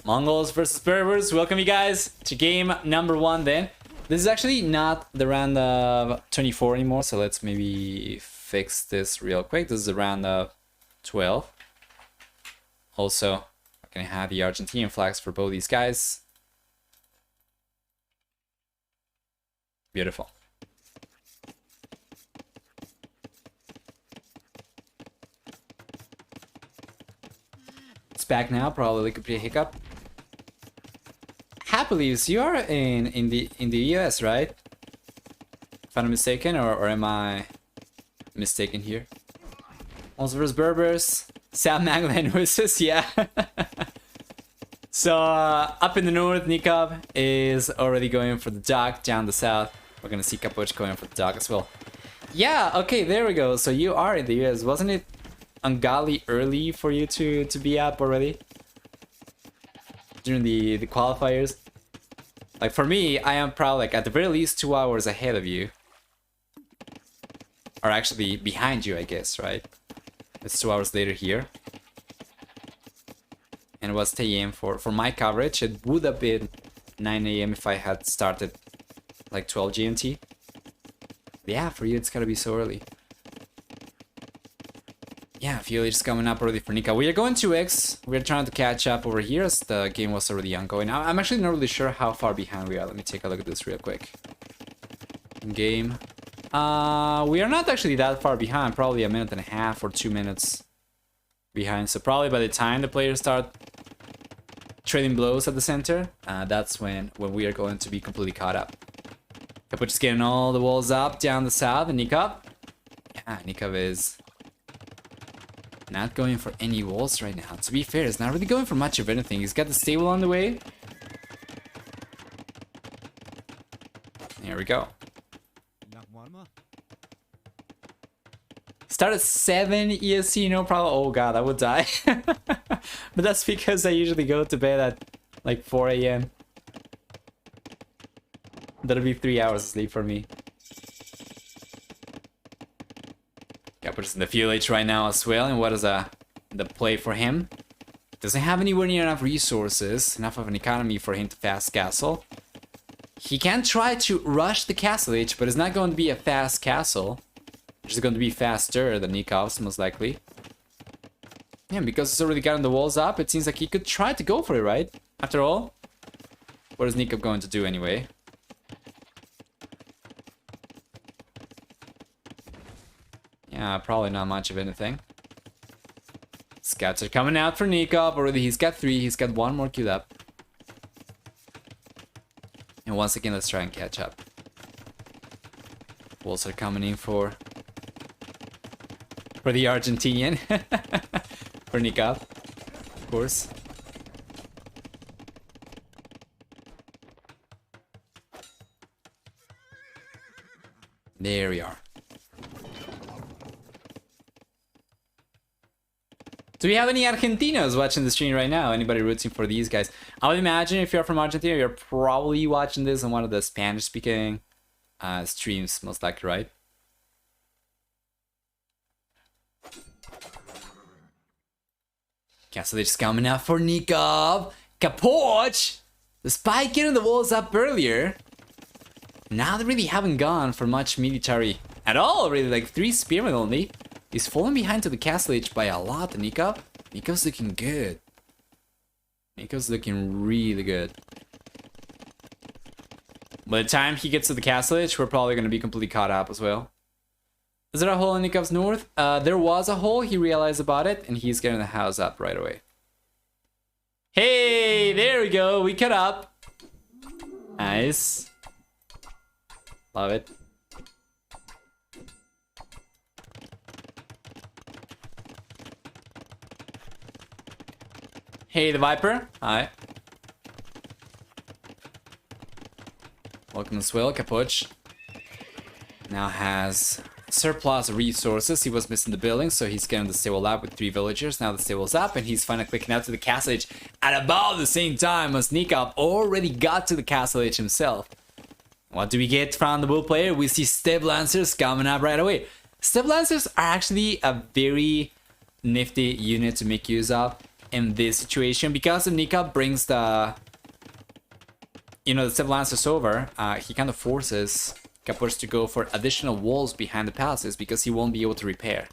Mongols versus Berbers. Welcome you guys to game number 1 then. This is actually not the round of 24 anymore, so let's maybe fix this real quick. This is the round of 12. Also, I'm gonna have the Argentinian flags for both these guys. Beautiful. It's back now, probably could be a hiccup. Happily, you are in the US, right? If I'm not mistaken, or am I mistaken here? Also versus Berbers, Sam Maglan versus yeah. So up in the north, Nicov is already going for the dock. Down the south, we're gonna see Capoch going for the dock as well. Yeah, okay, there we go. So you are in the US, wasn't it ungodly early for you to be up already during the qualifiers? Like for me, I am probably like at the very least 2 hours ahead of you, or actually behind you, I guess, right? It's 2 hours later here, and it was 10 a.m. for my coverage. It would have been 9 a.m. if I had started like 12 GMT. Yeah, for you it's gotta be so early. Yeah, Fuelage coming up already for Nika. We are going 2x. We're trying to catch up over here as the game was already ongoing. I'm actually not really sure how far behind we are. Let me take a look at this real quick. Game. We are not actually that far behind. Probably a minute and a half or 2 minutes behind. So probably by the time the players start trading blows at the center, that's when we are going to be completely caught up. Capoch is getting all the walls up down the south. And Nicov. Yeah, Nicov is not going for any walls right now. To be fair, he's not really going for much of anything. He's got the stable on the way. There we go. Start at 7 ESC, no problem. Oh god, I would die. But that's because I usually go to bed at like 4 a.m. That'll be 3 hours of sleep for me. Capoch is in the Fuelage right now as well, and what is the play for him? Doesn't have anywhere near enough resources, enough of an economy for him to fast castle. He can try to rush the castle age, but it's not going to be a fast castle. It's going to be faster than Nikov's, most likely. Yeah, because it's already gotten the walls up, it seems like he could try to go for it, right? After all, what is Nicov going to do anyway? Yeah, probably not much of anything. Scouts are coming out for Nicov. Already he's got 3. He's got 1 more queued up. And once again, let's try and catch up. Walls are coming in for the Argentinian. For Nicov, of course. There we are. Do we have any Argentinos watching the stream right now? Anybody rooting for these guys? I would imagine if you're from Argentina, you're probably watching this on one of the Spanish-speaking streams, most likely, right? Castle is coming out for Nicov. Capoch! Despite getting the walls up earlier, now they really haven't gone for much military at all, really. Like 3 spearmen only. He's falling behind to the castle age by a lot, Nicov. Nicov's looking good. Nicov's looking really good. By the time he gets to the castle age, we're probably going to be completely caught up as well. Is there a hole in Nikov's north? There was a hole. He realized about it, and he's getting the house up right away. Hey, there we go. We caught up. Nice. Love it. Hey, the Viper. Hi. Welcome as well. Capoch now has surplus resources. He was missing the building, so he's getting the stable up with 3 villagers. Now the stable's up, and he's finally clicking out to the castle age at about the same time as Nicov already got to the castle age himself. What do we get from the bull player? We see Step Lancers coming up right away. Step Lancers are actually a very nifty unit to make use of. in this situation. Because if Nicov brings the, you know, the Step Lancers over, he kind of forces Capoch to go for additional walls behind the palaces because he won't be able to repair.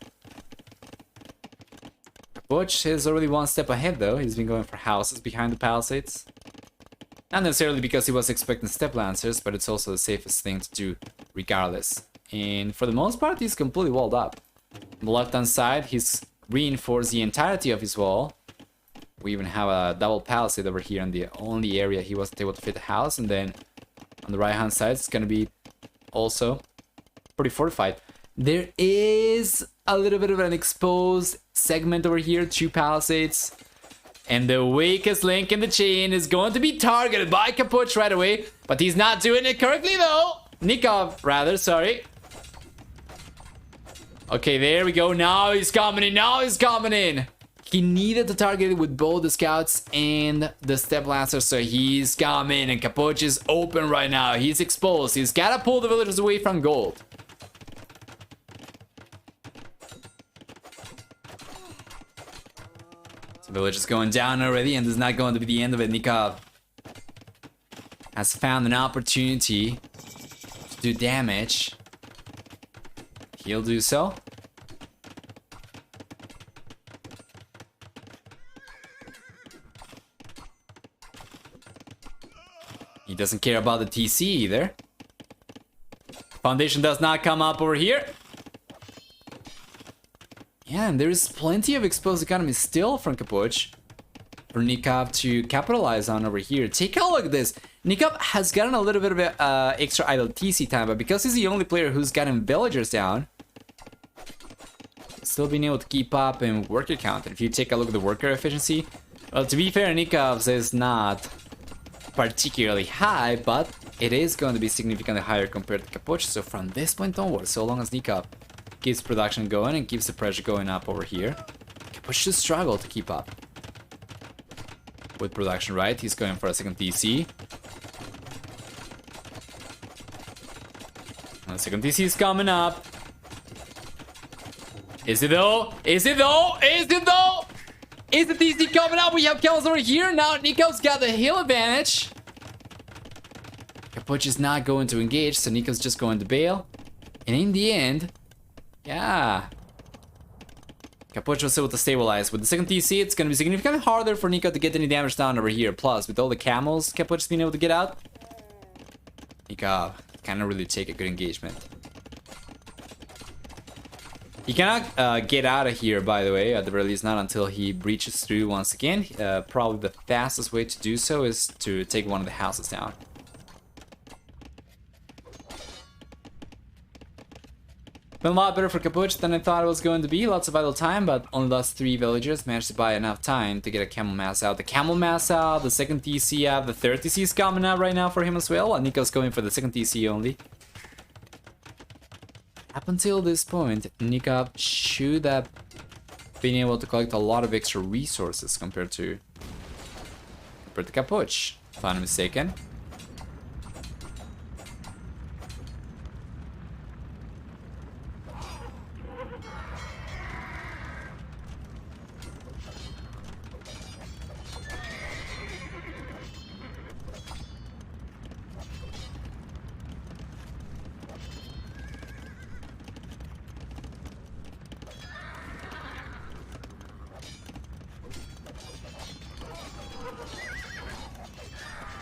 Capoch is already one step ahead though. He's been going for houses behind the palisades. Not necessarily because he was expecting Step Lancers, but it's also the safest thing to do regardless. And for the most part, he's completely walled up. On the left hand side, he's reinforced the entirety of his wall. We even have a double palisade over here in the only area he wasn't able to fit a house. And then on the right hand side, it's going to be also pretty fortified. There is a little bit of an exposed segment over here, 2 palisades. And the weakest link in the chain is going to be targeted by Capoch right away. But he's not doing it correctly though. Nicov, rather, sorry. Okay, there we go. Now he's coming in. Now he's coming in. He needed to target it with both the scouts and the Step Lancer, so he's coming. And Capoch is open right now. He's exposed. He's got to pull the villagers away from gold. So village is going down already, and this is not going to be the end of it. Nicov has found an opportunity to do damage. He'll do so. He doesn't care about the TC either. Foundation does not come up over here. Yeah, and there's plenty of exposed economy still from Capoch for Nicov to capitalize on over here. Take a look at this. Nicov has gotten a little bit of extra idle TC time, but because he's the only player who's gotten villagers down, still being able to keep up in worker count. And if you take a look at the worker efficiency, well, to be fair, Nicov's is not particularly high, but it is going to be significantly higher compared to Capoch. So from this point onwards, so long as Nicov keeps production going and keeps the pressure going up over here, Capoch should struggle to keep up with production, right? He's going for a second TC. And the second TC is coming up. Is it though? Is it though? Is it though? Is the TC coming up? We have Quals over here. Now Nicov's got the hill advantage. Capoch is not going to engage, so Nicov's just going to bail. And in the end, yeah, Capoch was able to stabilize. With the second TC, it's going to be significantly harder for Nicov to get any damage down over here. Plus, with all the camels Capoch's been able to get out, Nicov cannot really take a good engagement. He cannot get out of here, by the way, at the very least not until he breaches through once again. Probably the fastest way to do so is to take one of the houses down. Been a lot better for Capoch than I thought it was going to be. Lots of idle time, but only lost 3 villagers. Managed to buy enough time to get a camel mass out. The camel mass out, the second TC out, the third TC is coming out right now for him as well. And Nicov's going for the second TC only. Up until this point, Nicov should have been able to collect a lot of extra resources compared to Capoch, if I'm not mistaken.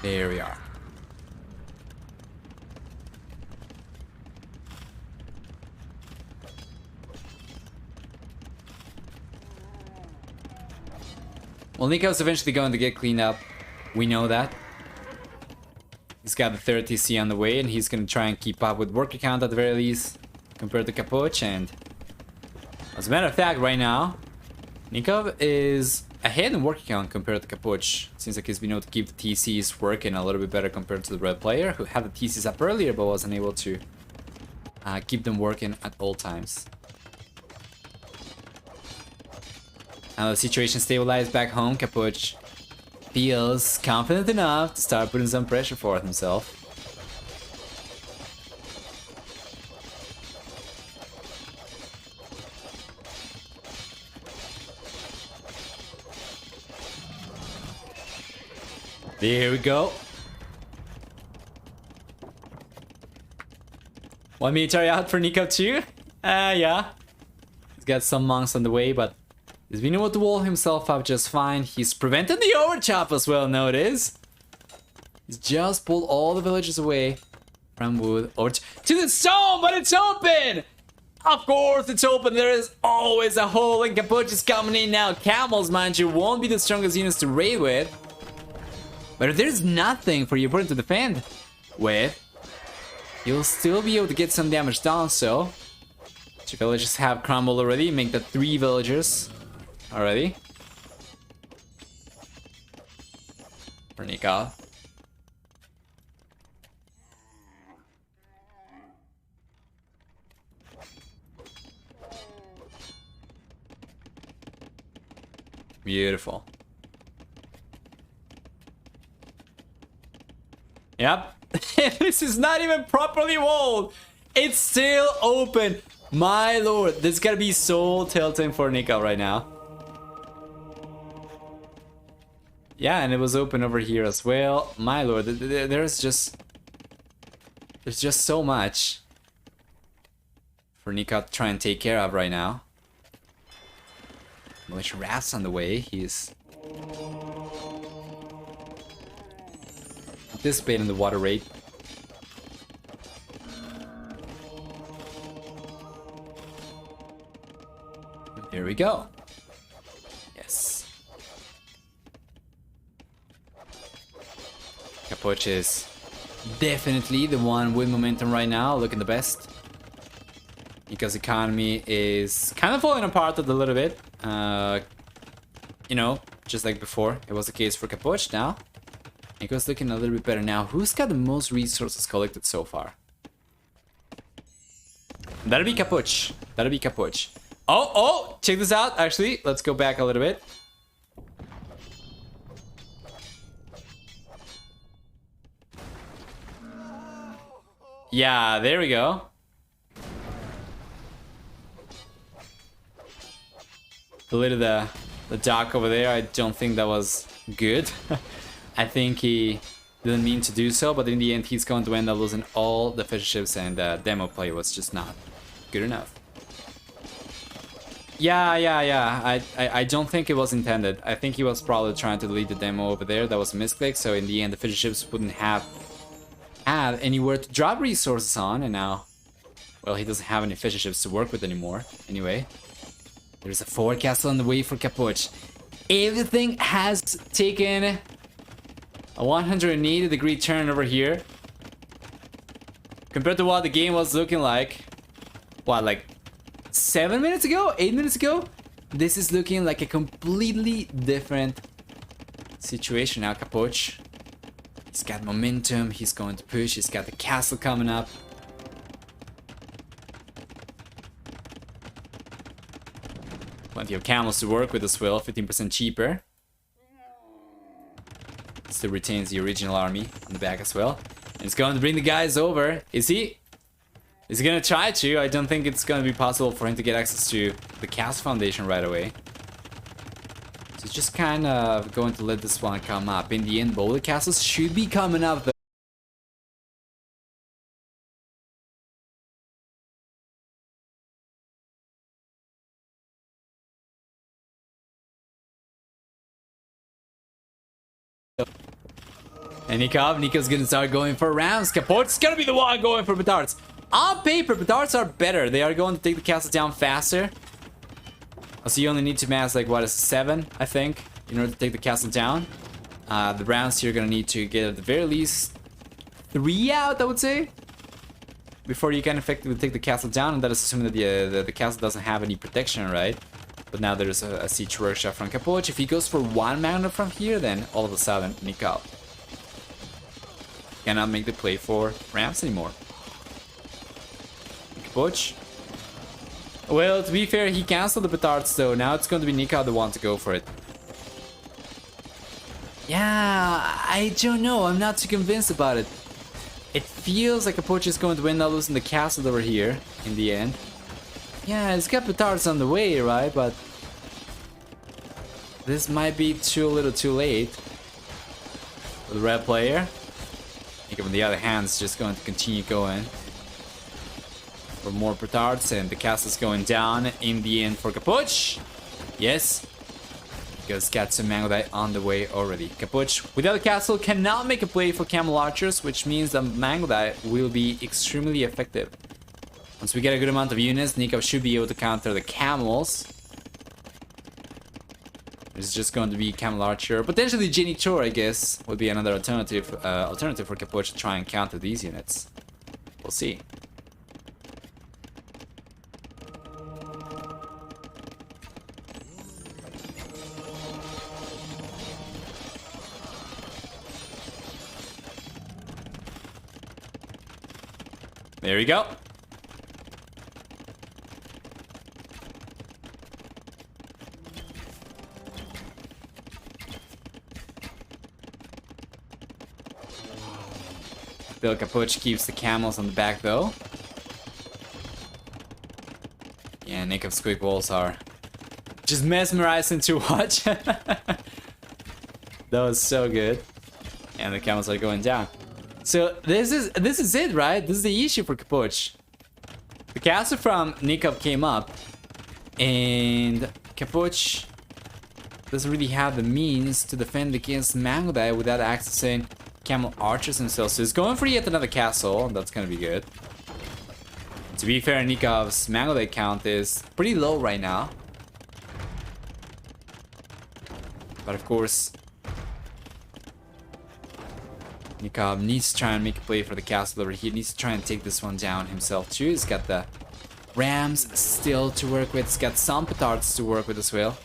There we are. Well, Nicov's eventually going to get cleaned up. We know that. He's got the third TC on the way, and he's going to try and keep up with worker count at the very least compared to Capoch. And as a matter of fact, right now, Nicov is ahead in worker count compared to Capoch. Seems like he's been able to keep the TCs working a little bit better compared to the red player, who had the TCs up earlier but wasn't able to keep them working at all times. Now the situation stabilized back home. Capoch feels confident enough to start putting some pressure for himself. There we go. One military out for Nicov too? Yeah. He's got some monks on the way, but he's been able to wall himself up just fine. He's prevented the overchop as well, notice. He's just pulled all the villagers away from wood over to the stone, but it's open! Of course it's open, there is always a hole, and Capoch is coming in now. Camels, mind you, won't be the strongest units to raid with. But if there's nothing for your opponent to defend with, you'll still be able to get some damage done, so... 2 villagers have crumbled already, make that 3 villagers already. For Nicov. Beautiful. Yep. This is not even properly walled. It's still open. My lord, this is gonna be so tilting for Nicov right now. Yeah, and it was open over here as well. My lord, there's just so much for Nicov to try and take care of right now. Militia rafts on the way. He's anticipating the water raid. Here we go. Yes. Capoch is definitely the one with momentum right now, looking the best. Because economy is kind of falling apart a little bit. You know, just like before, it was the case for Capoch now. Nico's looking a little bit better now. Who's got the most resources collected so far? That'll be Capoch. That'll be Capoch. Oh, check this out. Actually, let's go back a little bit. Yeah, there we go. Deleted the dock over there. I don't think that was good. I think he didn't mean to do so, but in the end he's going to end up losing all the fisher ships, and the demo play was just not good enough. Yeah. I don't think it was intended. I think he was probably trying to delete the demo over there. That was a misclick, so in the end the fisher ships wouldn't have anywhere to drop resources on, and now, well, he doesn't have any fisher ships to work with anymore. Anyway, there's a forward castle on the way for Capoch. Everything has taken a 180-degree turn over here. Compared to what the game was looking like, what, like 7 minutes ago? 8 minutes ago? This is looking like a completely different situation now. Capoch, he's got momentum, he's going to push, he's got the castle coming up. Plenty of camels to work with as well, 15% cheaper. Still retains the original army on the back as well. And it's going to bring the guys over. Is he? Is he gonna try to? I don't think it's gonna be possible for him to get access to the castle foundation right away. So he's just kind of going to let this one come up. In the end, both the castles should be coming up though. And Nicov's gonna start going for rounds. Capoch's gonna be the one going for petards. On paper, petards are better. They are going to take the castle down faster. So you only need to mass like, what is it, 7, I think, in order to take the castle down. The rounds you're gonna need to get at the very least 3 out, I would say, before you can effectively take the castle down. And that is assuming that the castle doesn't have any protection, right? But now there's a siege workshop from Capoch. If he goes for 1 magnet from here, then all of a sudden Nicov cannot make the play for ramps anymore. Capoch. Well, to be fair, he cancelled the petards though. Now it's going to be Nicov the one to go for it. Yeah, I don't know. I'm not too convinced about it. It feels like Capoch is going to end up losing the castle over here in the end. Yeah, it's got petards on the way, right? But this might be too little too late. for the red player. Nicov on the other hand is just going to continue going for more petards, and the castle's going down in the end for Capoch. Yes, because got some Mangodai on the way already. Capoch without the castle cannot make a play for Camel Archers, which means that Mangodai will be extremely effective. Once we get a good amount of units, Nicov should be able to counter the camels. It's just going to be Camel Archer. Potentially Genitor, I guess, would be another alternative for Capoch to try and counter these units. We'll see. There we go. Bill Capoch keeps the camels on the back though. Yeah, Nicov's quick walls are just mesmerizing to watch. That was so good. And the camels are going down. So this is it, right? This is the issue for Capoch. The castle from Nicov came up, and Capoch doesn't really have the means to defend against Mangodai without accessing Camel Archers themselves. So he's going for yet another castle. That's gonna be good. To be fair, Nikov's Mangodai count is pretty low right now. But of course, Nicov needs to try and make a play for the castle over here. He needs to try and take this one down himself too. He's got the rams still to work with. He's got some petards to work with as well.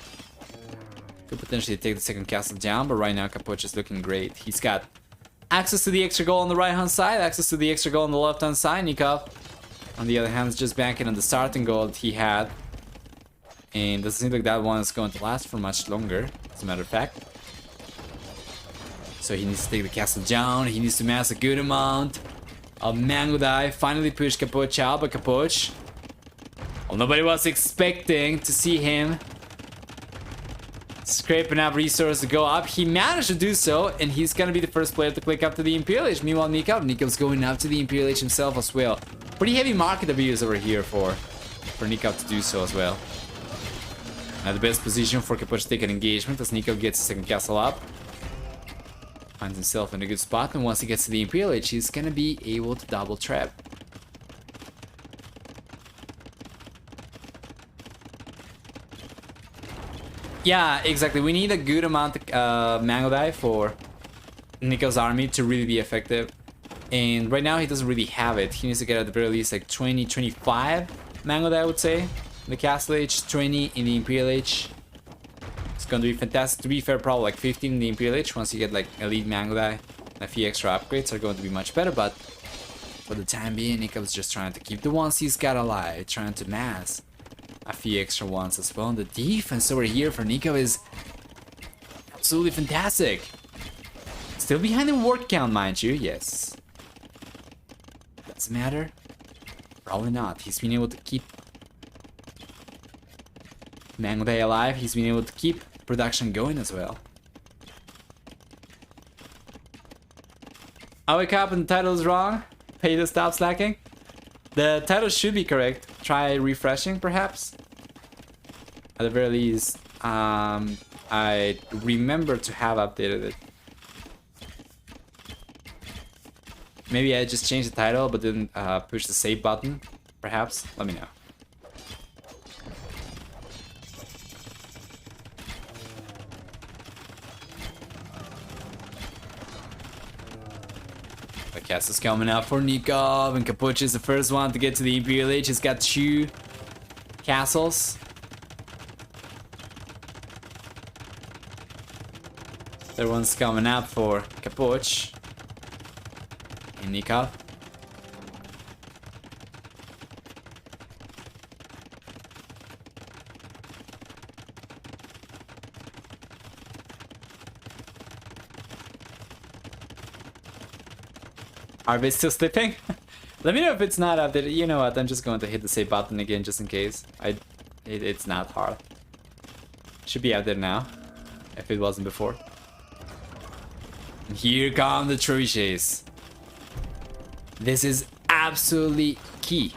Could potentially take the second castle down, but right now Capoch is looking great. He's got access to the extra goal on the right hand side, access to the extra goal on the left hand side. Nicov, on the other hand, is just banking on the starting goal that he had. And doesn't seem like that one is going to last for much longer, as a matter of fact. So he needs to take the castle down. He needs to mass a good amount of Mangodai. Finally push Capoch out, but Capoch, well, nobody was expecting to see him scraping up resources to go up. He managed to do so, and he's gonna be the first player to click up to the Imperial Age. Meanwhile, Nicov's going up to the Imperial Age himself as well. Pretty heavy market abuse over here for Nicov to do so as well. Now the best position for Capoch to take an engagement as Nicov gets the second castle up. Finds himself in a good spot, and once he gets to the Imperial Age, he's gonna be able to double trap. Yeah, exactly. We need a good amount of Mangodai for Nicov's army to really be effective. And right now he doesn't really have it. He needs to get at the very least like 20, 25 Mangodai, I would say. In the Castle Age, 20 in the Imperial Age. It's going to be fantastic. To be fair, probably like 15 in the Imperial Age. Once you get like Elite Mangodai, a few extra upgrades are going to be much better. But for the time being, Nicov's just trying to keep the ones he's got alive. Trying to mass a few extra ones as well. And the defense over here for Nicov is absolutely fantastic. Still behind in word count, mind you. Yes. Does it matter? Probably not. He's been able to keep Mangodai alive. He's been able to keep production going as well. I wake up and the title is wrong. Pay to stop slacking. The title should be correct. Try refreshing, perhaps. At the very least, I remember to have updated it. Maybe I just changed the title, but didn't push the save button. Perhaps. Let me know. The cast is coming out for Nicov, and Capoch is the first one to get to the Imperial Age. He's got 2 castles. Third one's coming up for Capoch and Nicov. Are they still sleeping? Let me know if it's not updated. You know what? I'm just going to hit the save button again just in case. It's not hard. Should be out there now, if it wasn't before. And here come the trebuchets. This is absolutely key.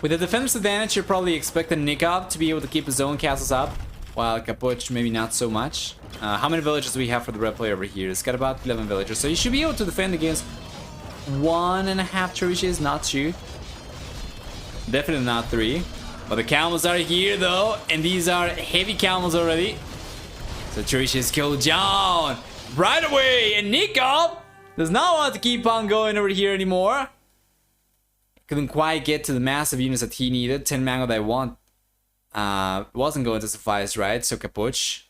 With the defender's advantage, you probably expect the Nicov to be able to keep his own castles up, while Capoch maybe not so much. How many villagers do we have for the red player over here? It's got about 11 villagers, so you should be able to defend against 1.5 trebuchets, not 2. Definitely not 3. But the camels are here though, and these are heavy camels already. So trebuchets go down right away, and Nicov does not want to keep on going over here anymore. Couldn't quite get to the massive units that he needed. 10 mango that I want wasn't going to suffice, right? So Capoch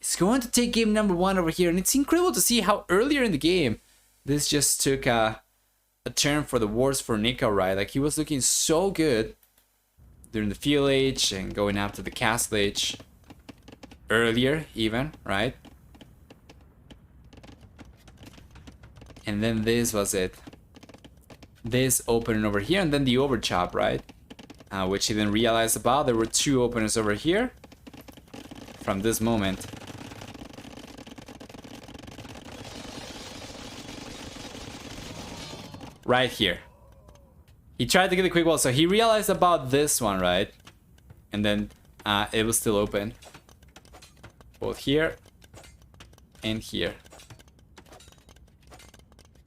is going to take game number 1 over here. And it's incredible to see how earlier in the game this just took a turn for the worse for Nicov, right? Like, he was looking so good during the field age and going after the castle age earlier even, right? And then this was it. This opening over here, and then the overchop, right? Which he didn't realize about. There were 2 openers over here from this moment. Right here. He tried to get a quick wall, so he realized about this one, right? And then it was still open. Both here and here.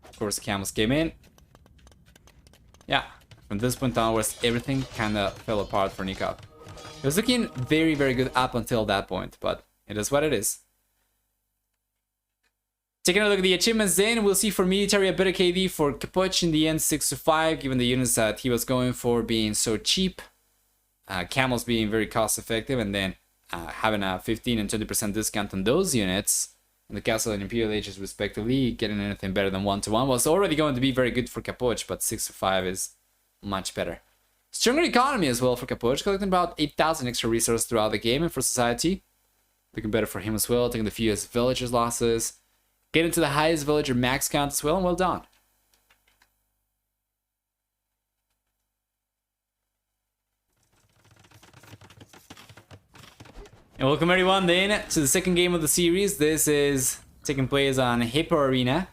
Of course, the camels came in. Yeah, from this point onwards, everything kind of fell apart for Nicov. It was looking very, very good up until that point, but it is what it is. Taking a look at the achievements then, we'll see for military a better KD for Capoch in the end, 6-5, given the units that he was going for being so cheap. Camels being very cost effective, and then having a 15 and 20% discount on those units. And the castle and imperial ages respectively, getting anything better than 1-1 was already going to be very good for Capoch, but 6-5 is much better. Stronger economy as well for Capoch, collecting about 8,000 extra resources throughout the game, and for society, looking better for him as well, taking the fewest villagers losses, getting to the highest villager max count as well, and well done. And welcome everyone then to the second game of the series. This is taking place on Hippo Arena.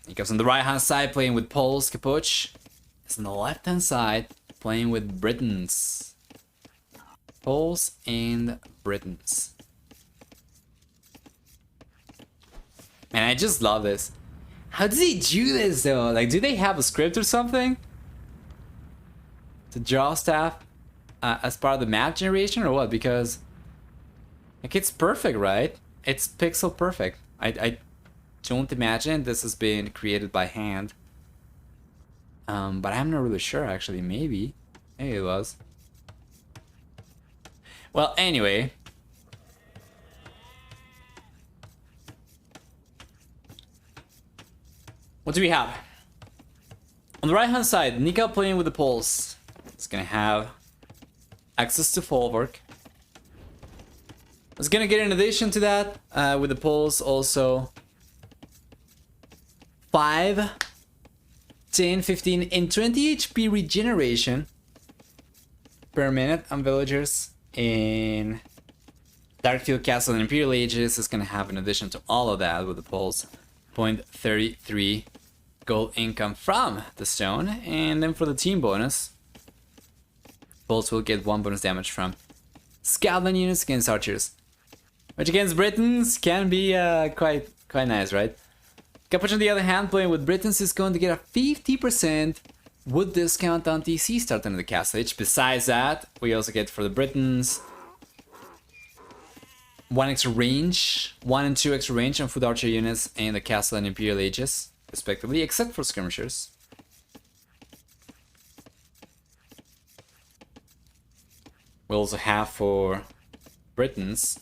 He comes on the right hand side playing with Poles. Capoch is on the left hand side playing with Britons. Poles and Britons. And I just love this. How does he do this though? Like, do they have a script or something to draw stuff as part of the map generation or what? Because like, it's perfect, right? It's pixel perfect. I don't imagine this has been created by hand. But I'm not really sure actually. Maybe it was. Well, anyway. What do we have? On the right hand side, Nicov playing with the Poles. It's gonna have access to Folwark. It's gonna get in addition to that, with the Poles also 5, 10, 15, and 20 HP regeneration per minute on villagers. In Darkfield Castle and Imperial Ages is gonna have in addition to all of that with the Poles 0.33 gold income from the stone, and then for the team bonus, Poles will get 1 bonus damage from Scotland units against archers, which against Britons can be quite nice, right? Capoch on the other hand, playing with Britons, is going to get a 50% wood discount on TC starting in the castle age. Besides that, we also get for the Britons 1 extra range, 1 and 2 extra range on foot archer units and the castle and imperial ages, respectively, except for skirmishers. We also have for Britons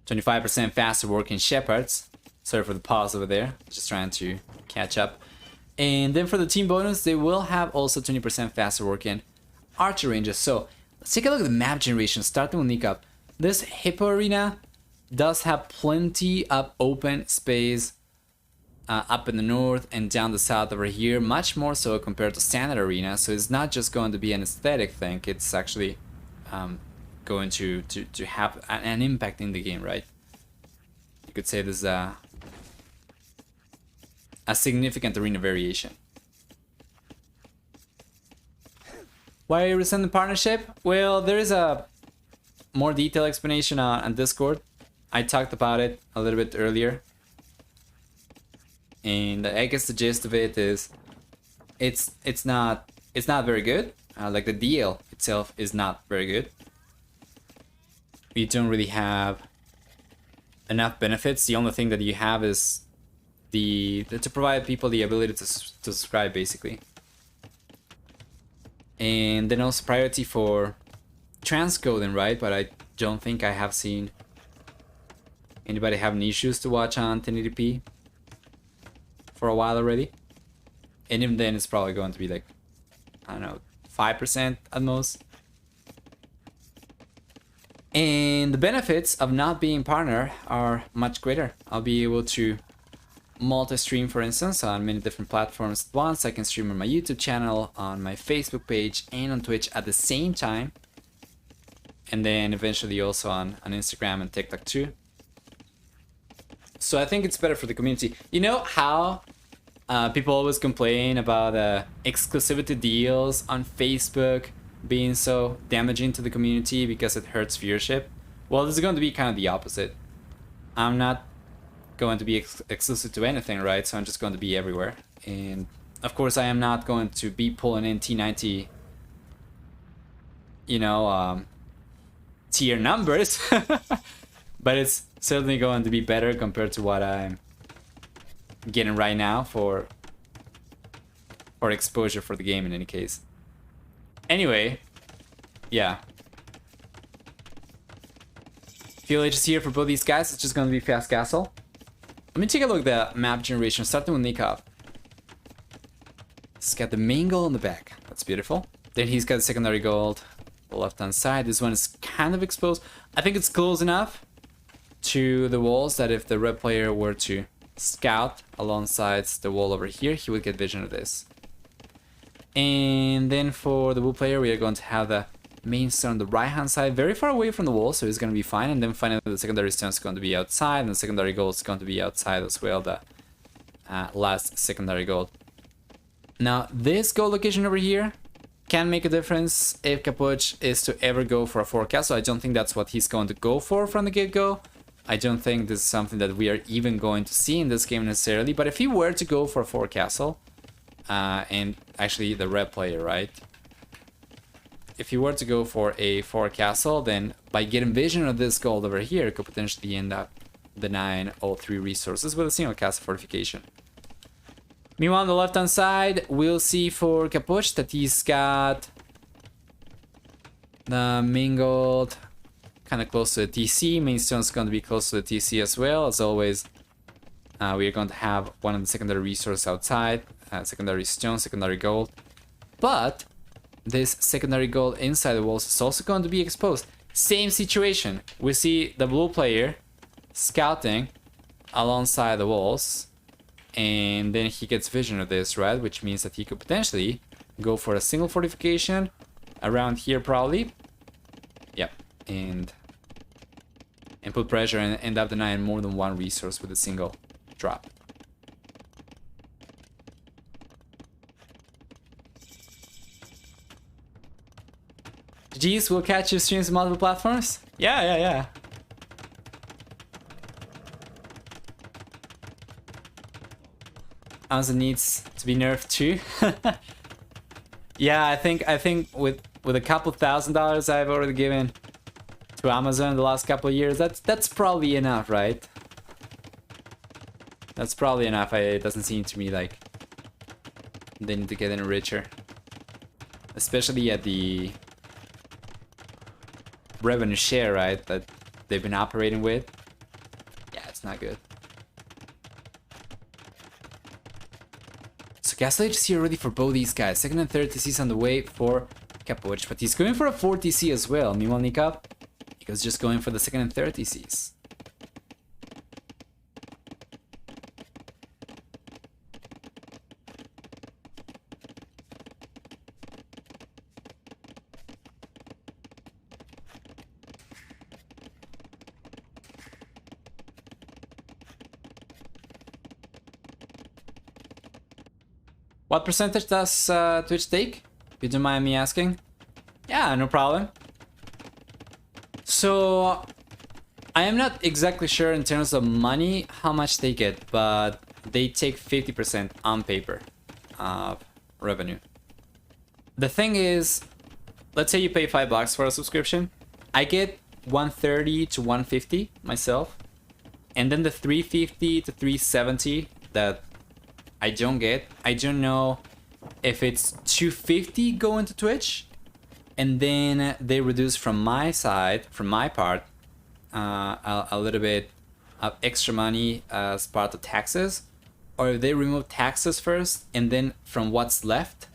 25% faster working shepherds. Sorry for the pause over there, just trying to catch up. And then for the team bonus, they will have also 20% faster working archer ranges. So let's take a look at the map generation, starting with Nicov. this Hippo Arena does have plenty of open space up in the north and down the south over here, much more so compared to Standard Arena. So it's not just going to be an aesthetic thing, it's actually going to have an impact in the game, right? You could say there's a significant arena variation. Why rescind the partnership? Well, there is a more detailed explanation on Discord. I talked about it a little bit earlier. And I guess the gist of it is it's not very good. Like the deal itself is not very good. You don't really have enough benefits. The only thing that you have is to provide people the ability to subscribe, basically. And then also priority for transcoding, right? But I don't think I have seen anybody having issues to watch on 1080p for a while already. And even then it's probably going to be like, I don't know, 5% at most. And the benefits of not being partner are much greater. I'll be able to multi-stream, for instance, on many different platforms at once. I can stream on my YouTube channel, on my Facebook page, and on Twitch at the same time. And then eventually also on Instagram and TikTok too. So I think it's better for the community. You know how people always complain about exclusivity deals on Facebook being so damaging to the community because it hurts viewership? Well, this is going to be kind of the opposite. I'm not going to be exclusive to anything, right? So I'm just going to be everywhere. And of course I am not going to be pulling in T90, you know, tier numbers. But it's certainly going to be better compared to what I'm getting right now for exposure for the game in any case. Anyway, yeah. FLH is here for both these guys. It's just going to be Fast Castle. Let me take a look at the map generation, starting with Nicov. He's got the main goal in the back. That's beautiful. Then he's got the secondary gold the left-hand side. This one is kind of exposed. I think it's close enough to the walls that if the red player were to scout alongside the wall over here, he would get vision of this. And then for the blue player, we are going to have the main stone on the right-hand side, very far away from the wall, so he's going to be fine. And then finally, the secondary stone is going to be outside, and the secondary gold is going to be outside as well, the last secondary gold. Now, this gold location over here can make a difference if Capoch is to ever go for a 4 castle. I don't think that's what he's going to go for from the get-go. I don't think this is something that we are even going to see in this game necessarily, but if he were to go for a 4 castle, and actually the red player, right? If you were to go for a 4 castle, then by getting vision of this gold over here, it could potentially end up denying all 3 resources with a single castle fortification. Meanwhile, on the left-hand side, we'll see for Capoch that he's got the main gold kind of close to the TC. Main stone is going to be close to the TC as well. As always, we are going to have one of the secondary resources outside. Secondary stone, secondary gold. But this secondary gold inside the walls is also going to be exposed. Same situation. We see the blue player scouting alongside the walls. And then he gets vision of this, right? Which means that he could potentially go for a single fortification around here probably. Yep. And put pressure and end up denying more than 1 resource with a single drop. GG's will catch your streams on multiple platforms? Yeah. Amazon needs to be nerfed too. Yeah, I think with a couple $1,000s I've already given to Amazon the last couple of years, that's probably enough, right? That's probably enough. It doesn't seem to me like they need to get any richer, especially at the revenue share, right, that they've been operating with. Yeah, it's not good. So Gaslight is here already for both these guys. Second and third TCs on the way for Capoch, but he's going for a 4 TC as well. Meanwhile, Nicov Nico's just going for the second and third TCs. What percentage does Twitch take? If you don't mind me asking. Yeah, no problem. So, I am not exactly sure in terms of money how much they get, but they take 50% on paper of revenue. The thing is, let's say you pay $5 for a subscription. I get 130 to 150 myself, and then the 350 to 370 that I don't get. I don't know if it's 250 going to Twitch, and then they reduce from my side, from my part, a little bit of extra money as part of taxes, or if they remove taxes first, and then from what's left,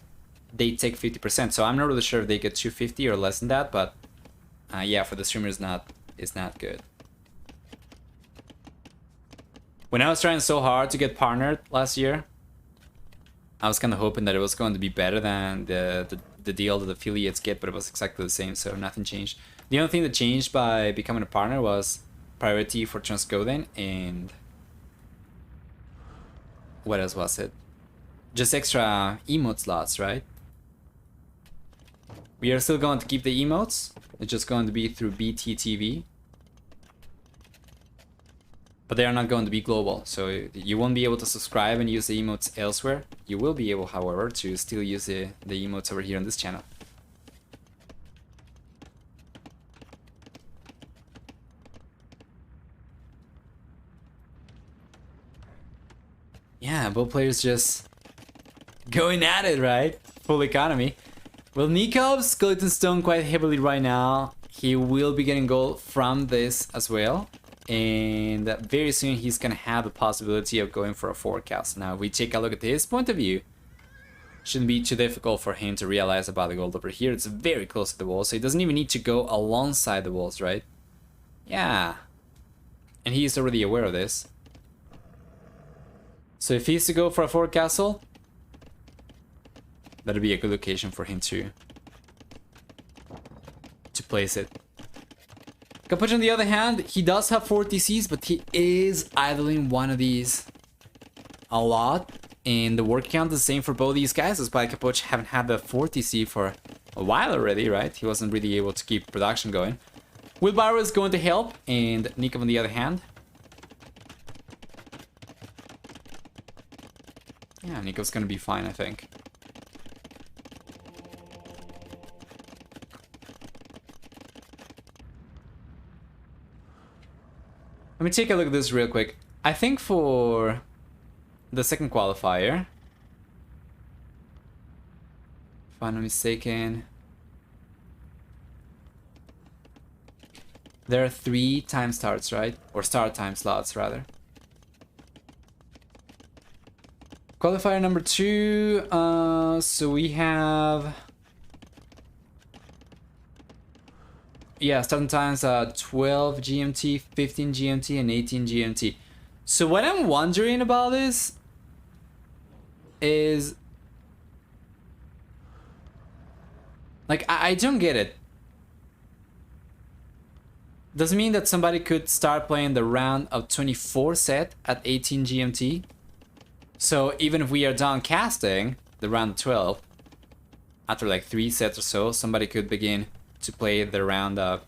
they take 50%. So I'm not really sure if they get 250 or less than that, but yeah, for the streamer it's not good. When I was trying so hard to get partnered last year, I was kind of hoping that it was going to be better than the deal that affiliates get, but it was exactly the same, so nothing changed. The only thing that changed by becoming a partner was priority for transcoding, and what else was it? Just extra emote slots, right? We are still going to keep the emotes. It's just going to be through BTTV. But they are not going to be global, so you won't be able to subscribe and use the emotes elsewhere. You will be able, however, to still use the emotes over here on this channel. Yeah, both players just going at it, right? Full economy. Well, Nikov's collecting stone quite heavily right now. He will be getting gold from this as well. And very soon he's gonna have the possibility of going for a forecast. Now, if we take a look at his point of view, shouldn't be too difficult for him to realize about the gold over here. It's very close to the wall, so he doesn't even need to go alongside the walls, right? Yeah. And he is already aware of this. So if he's to go for a forecastle, that'll be a good location for him to place it. Capoch, on the other hand, he does have 4 TCs, but he is idling one of these a lot. And the work count is the same for both these guys, despite Capoch haven't had the 4 TC for a while already, right? He wasn't really able to keep production going. Wheelbarrow is going to help, and Nicov on the other hand. Yeah, Nicov's gonna be fine, I think. Let me take a look at this real quick. I think for the second qualifier, if I'm not mistaken, there are 3 time starts, right? Or start time slots, rather. Qualifier number 2, so we have... Yeah, starting times 12 GMT, 15 GMT, and 18 GMT. So what I'm wondering about this is... Like, I don't get it. Does it mean that somebody could start playing the round of 24 set at 18 GMT? So even if we are done casting the round of 12, after like 3 sets or so, somebody could begin to play the round of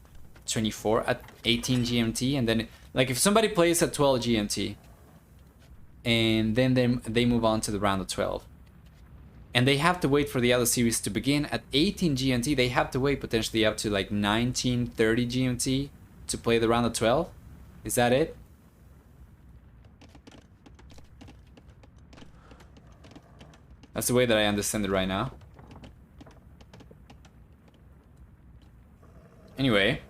24 at 18 GMT, and then like if somebody plays at 12 GMT and then they move on to the round of 12 and they have to wait for the other series to begin at 18 GMT, they have to wait potentially up to like 1930 GMT to play the round of 12. Is that it? That's the way that I understand it right now. Anyway.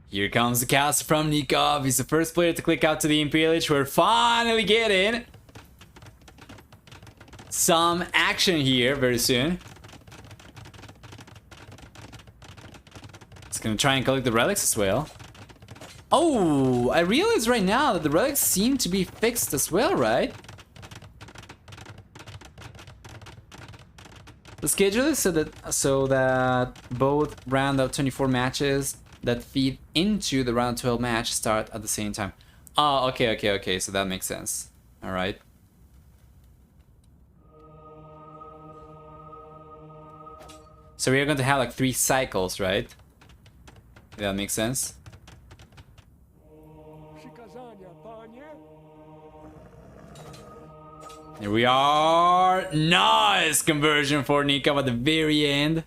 Here comes the cast from Nicov. He's the first player to click out to the Imperial Lich. We're finally getting some action here very soon. It's gonna try and collect the relics as well. Oh, I realize right now that the relics seem to be fixed as well, right? The schedule is so that both round of 24 matches that feed into the round 12 match start at the same time. Oh, okay, so that makes sense. All right. So we're going to have like 3 cycles, right? That makes sense. Here we are. Nice conversion for Nicov at the very end.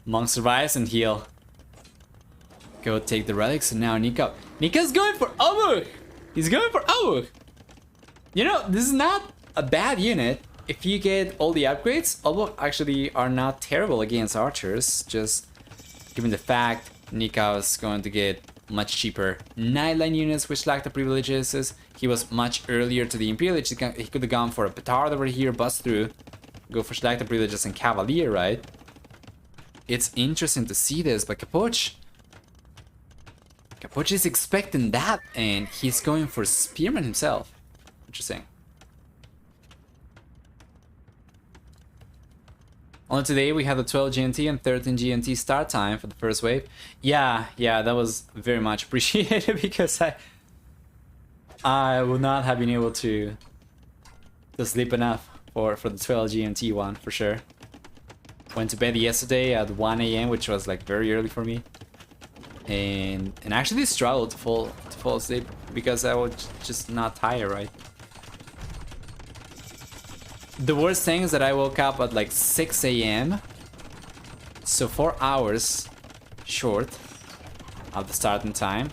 Monk survives and heal. Go take the relics, and now Nicov. Nicov's going for Obuk! He's going for Obuk! You know, this is not a bad unit. If you get all the upgrades, Obuk actually are not terrible against archers. Just given the fact Nicov is going to get much cheaper Nightline units which lack the privileges. He was much earlier to the Imperial. He could have gone for a Petard over here, bust through, go for Selected Privileges and Cavalier, right? It's interesting to see this, but Capoch is expecting that, and he's going for Spearman himself. Interesting. Only today we have the 12 GMT and 13 GMT start time for the first wave. Yeah, that was very much appreciated because I would not have been able to sleep enough for the 12 GMT one for sure. Went to bed yesterday at 1 AM, which was like very early for me, and actually struggled to fall asleep because I was just not tired, right? The worst thing is that I woke up at like 6 AM, so 4 hours short of the starting time,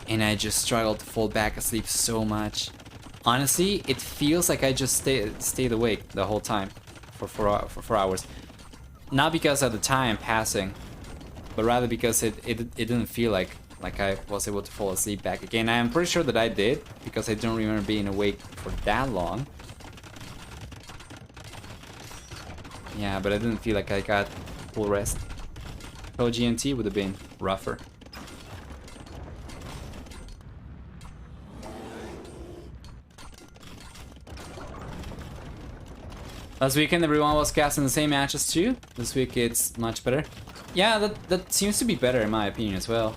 and I just struggled to fall back asleep so much. Honestly, it feels like I just stayed awake the whole time for 4 hours. Not because of the time passing, but rather because it didn't feel like I was able to fall asleep back again. I'm pretty sure that I did, because I don't remember being awake for that long. Yeah, but I didn't feel like I got full rest. So GMT would have been rougher. Last weekend everyone was casting the same matches too. This week it's much better. Yeah, that seems to be better in my opinion as well.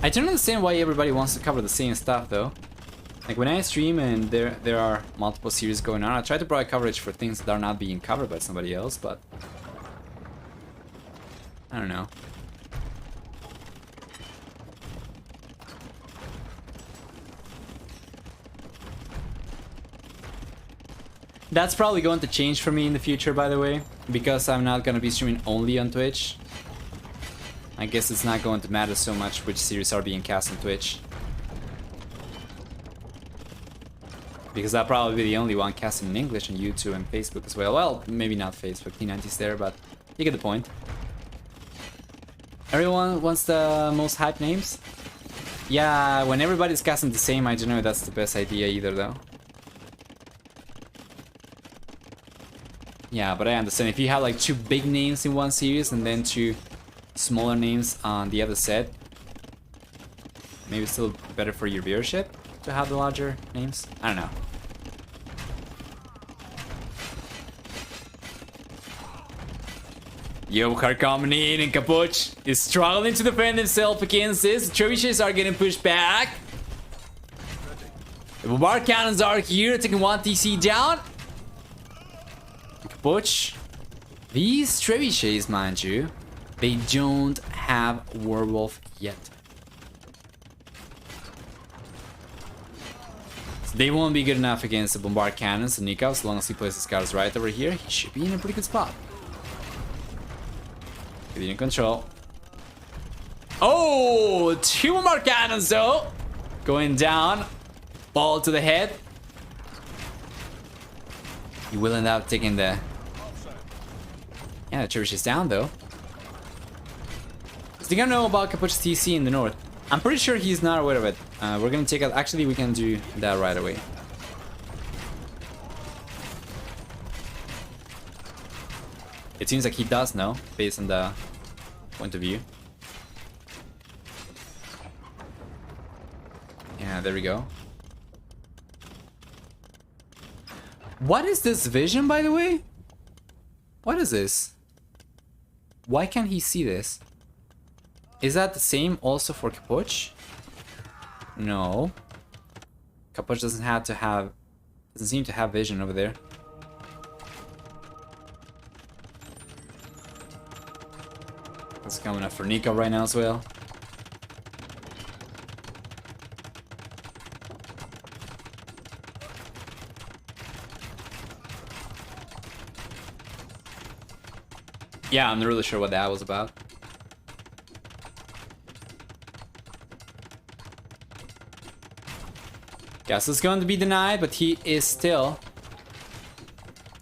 I don't understand why everybody wants to cover the same stuff though. Like when I stream and there are multiple series going on, I try to provide coverage for things that are not being covered by somebody else, but I don't know. That's probably going to change for me in the future, by the way, because I'm not going to be streaming only on Twitch. I guess it's not going to matter so much which series are being cast on Twitch, because I'll probably be the only one casting in English on YouTube and Facebook as well. Well, maybe not Facebook, T90's there, but you get the point. Everyone wants the most hype names? Yeah, when everybody's casting the same, I don't know if that's the best idea either, though. Yeah, but I understand. If you have like 2 big names in one series and then 2 smaller names on the other set, maybe it's still better for your viewership to have the larger names. I don't know. Yokar coming in, and Capoch is struggling to defend himself against this. The trebuchets are getting pushed back. The bombard cannons are here, taking 1 TC down. Capoch, these trebuchets, mind you, they don't have werewolf yet. So they won't be good enough against the bombard cannons and Nicov. As long as he places scouts right over here, he should be in a pretty good spot. Good in control. Oh, 2 bombard cannons though, going down, ball to the head. He will end up taking the... Yeah, the church is down though. So you gotta know about Capoch's TC in the north. I'm pretty sure he's not aware of it. We're gonna take out. Actually, we can do that right away. It seems like he does know, based on the point of view. Yeah, there we go. What is this vision, by the way? What is this? Why can't he see this? Is that the same also for Capoch? No. Capoch doesn't seem to have vision over there. It's coming up for Nicov right now as well. Yeah, I'm not really sure what that was about. Gas is going to be denied, but he is still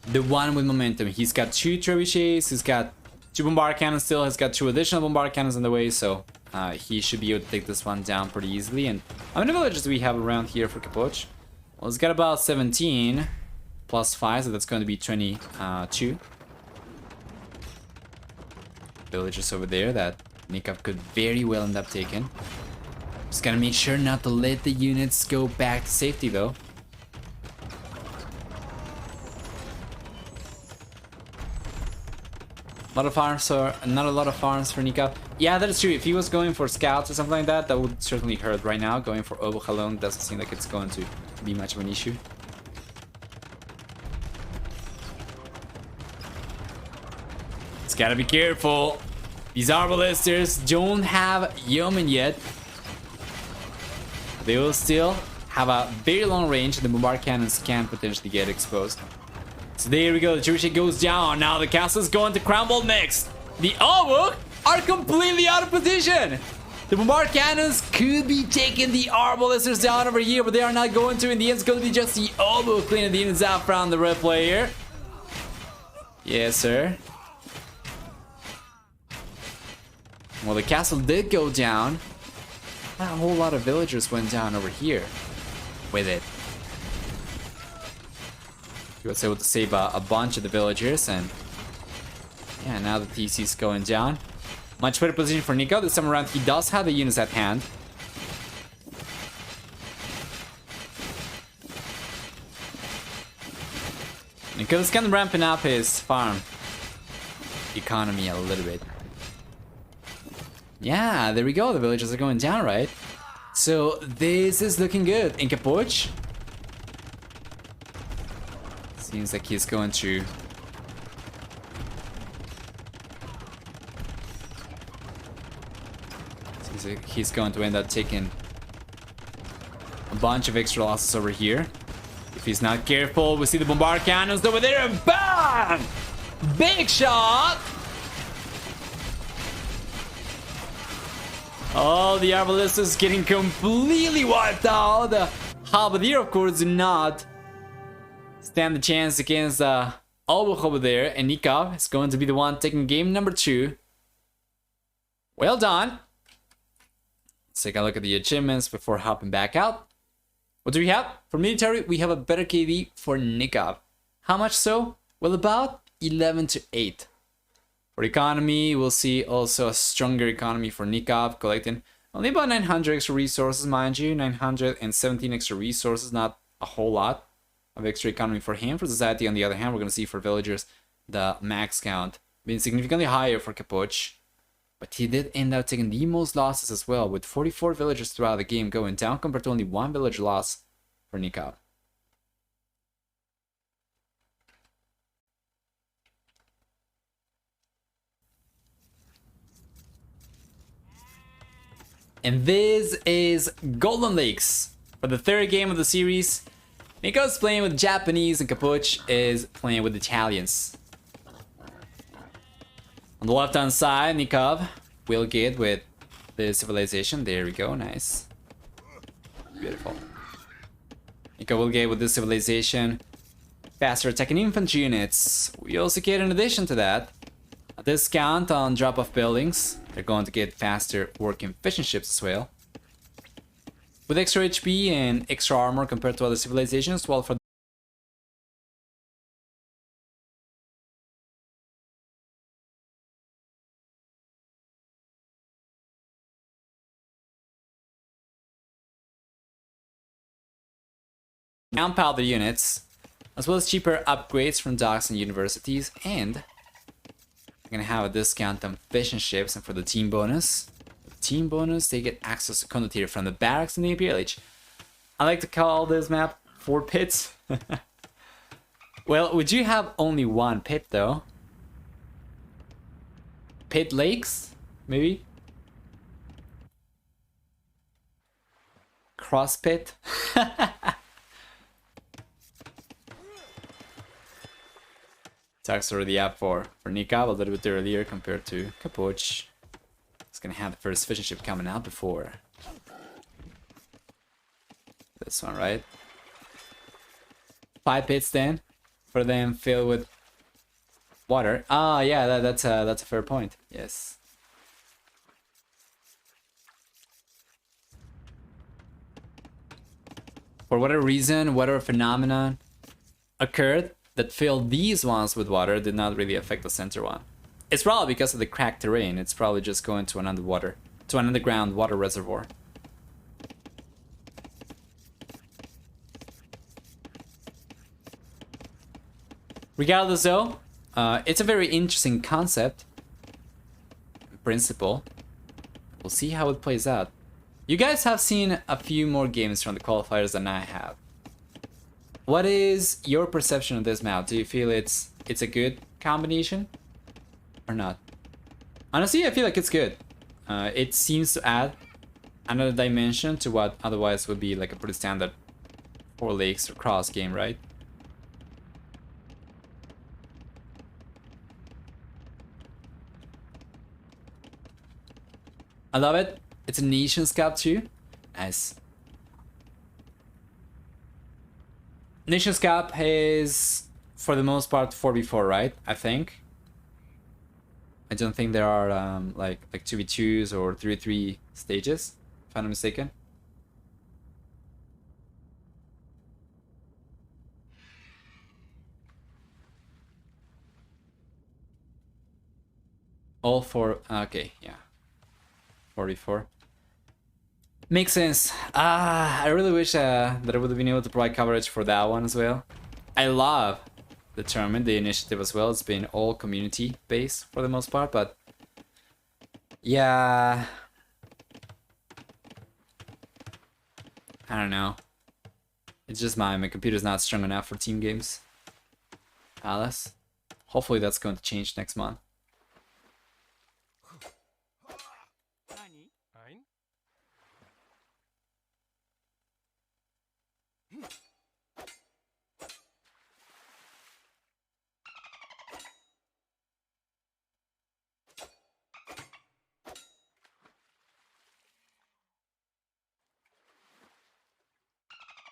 the one with momentum. He's got 2 trebuchets, he's got 2 bombard cannons still, he's got 2 additional bombard cannons on the way, so he should be able to take this one down pretty easily. And how many villages do we have around here for Capoch? Well, he's got about 17 plus 5, so that's going to be 22 villages over there that Nicov could very well end up taking. Just gotta make sure not to let the units go back to safety though. A lot of farms, or not a lot of farms for Nicov. Yeah, that is true. If he was going for scouts or something like that, that would certainly hurt. Right now, going for Obuch alone doesn't seem like it's going to be much of an issue. Just gotta be careful. These arbalesters don't have yeomen yet. They will still have a very long range, and the bombard cannons can potentially get exposed. So there we go, the trebuchet goes down. Now the castle is going to crumble next. The Obuch are completely out of position. The bombard cannons could be taking the arbalesters down over here, but they are not going to. In the end, it's going to be just the Obuch cleaning the units out from the red player. Yes, sir. Well, the castle did go down. Not a whole lot of villagers went down over here with it. He was able to save a bunch of the villagers, and yeah, now the TC is going down. Much better position for Nicov. This time around, he does have the units at hand. Nicov is kind of ramping up his farm economy a little bit. Yeah, there we go. The villagers are going down, right? So this is looking good. In Capoch, seems like he's going to end up taking a bunch of extra losses over here. If he's not careful, we see the bombard cannons over there, and BAM! Big shot! Oh, the arbalest is getting completely wiped out. The halberdier, of course, do not stand the chance against Obuch over there, and Nicov is going to be the one taking game number 2. Well done. Let's take a look at the achievements before hopping back out. What do we have? For military, we have a better KD for Nicov. How much so? Well, about 11 to 8. For economy, we'll see also a stronger economy for Nicov, collecting only about 900 extra resources, mind you. 917 extra resources, not a whole lot of extra economy for him. For society, on the other hand, we're going to see for villagers the max count being significantly higher for Capoch. But he did end up taking the most losses as well, with 44 villagers throughout the game going down compared to only 1 village loss for Nicov. And this is Golden Lakes. For the 3rd game of the series, Nicov is playing with Japanese and Capoch is playing with Italians. On the left hand side, Nicov will get with the civilization. There we go, nice. Beautiful. Nicov will get with this civilization faster attacking infantry units. We also get, in addition to that, a discount on drop-off buildings. They're going to get faster working fishing ships as well. with extra HP and extra armor compared to other civilizations, while for gunpowder units, as well as cheaper upgrades from docks and universities, and I'm gonna have a discount on fishing ships. And for the team bonus, they get access to condottiere from the barracks in the Imperial Age. I like to call this map 4 pits. Well, would you have only one pit though? Pit lakes, maybe? Cross pit? Attacks already up for Nicov a little bit earlier compared to Capoch. It's gonna have the first fishing ship coming out before this one, right? 5 pits then for them filled with water. Ah, yeah, that's a fair point. Yes. For whatever reason, whatever phenomenon occurred that filled these ones with water did not really affect the center one. It's probably because of the cracked terrain. It's probably just going to an underground water reservoir. Regardless though, it's a very interesting concept, principle. We'll see how it plays out. You guys have seen a few more games from the qualifiers than I have. What is your perception of this map? Do you feel it's a good combination or not? Honestly, I feel like it's good. It seems to add another dimension to what otherwise would be like a pretty standard 4 lakes or cross game, right? I love it. It's a Nations Cup too. Nice. Nations Cup is, for the most part, 4v4, right? I think. I don't think there are like 2v2s or 3v3 stages, if I'm not mistaken. All 4. Okay, yeah. 4v4. Makes sense. I really wish that I would have been able to provide coverage for that one as well. I love the tournament, the initiative as well. It's been all community based for the most part, but yeah, I don't know. It's just my computer's not strong enough for team games. Alice. Hopefully that's going to change next month.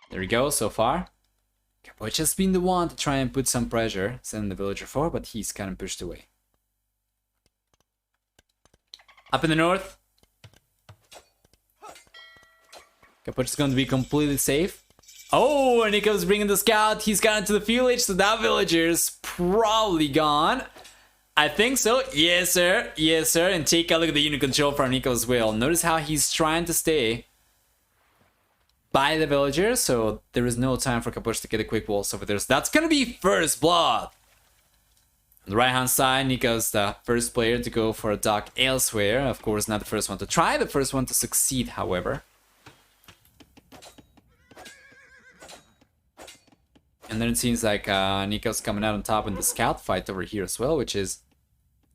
There we go, so far. Capoch has been the one to try and put some pressure, send the villager forward, but he's kind of pushed away. Up in the north. Capoch is going to be completely safe. Oh, and Nicov's bringing the scout. He's got into the village, so that villager's probably gone. I think so. Yes, sir. Yes, sir. And take a look at the unit control from Nicov as well. Notice how he's trying to stay by the villager, so there is no time for Capoch to get a quick waltz over there. So that's gonna be first blood. On the right hand side, Nicov's the first player to go for a dock elsewhere. Of course, not the first one to try, the first one to succeed, however. And then it seems like Nicov's coming out on top in the scout fight over here as well, which is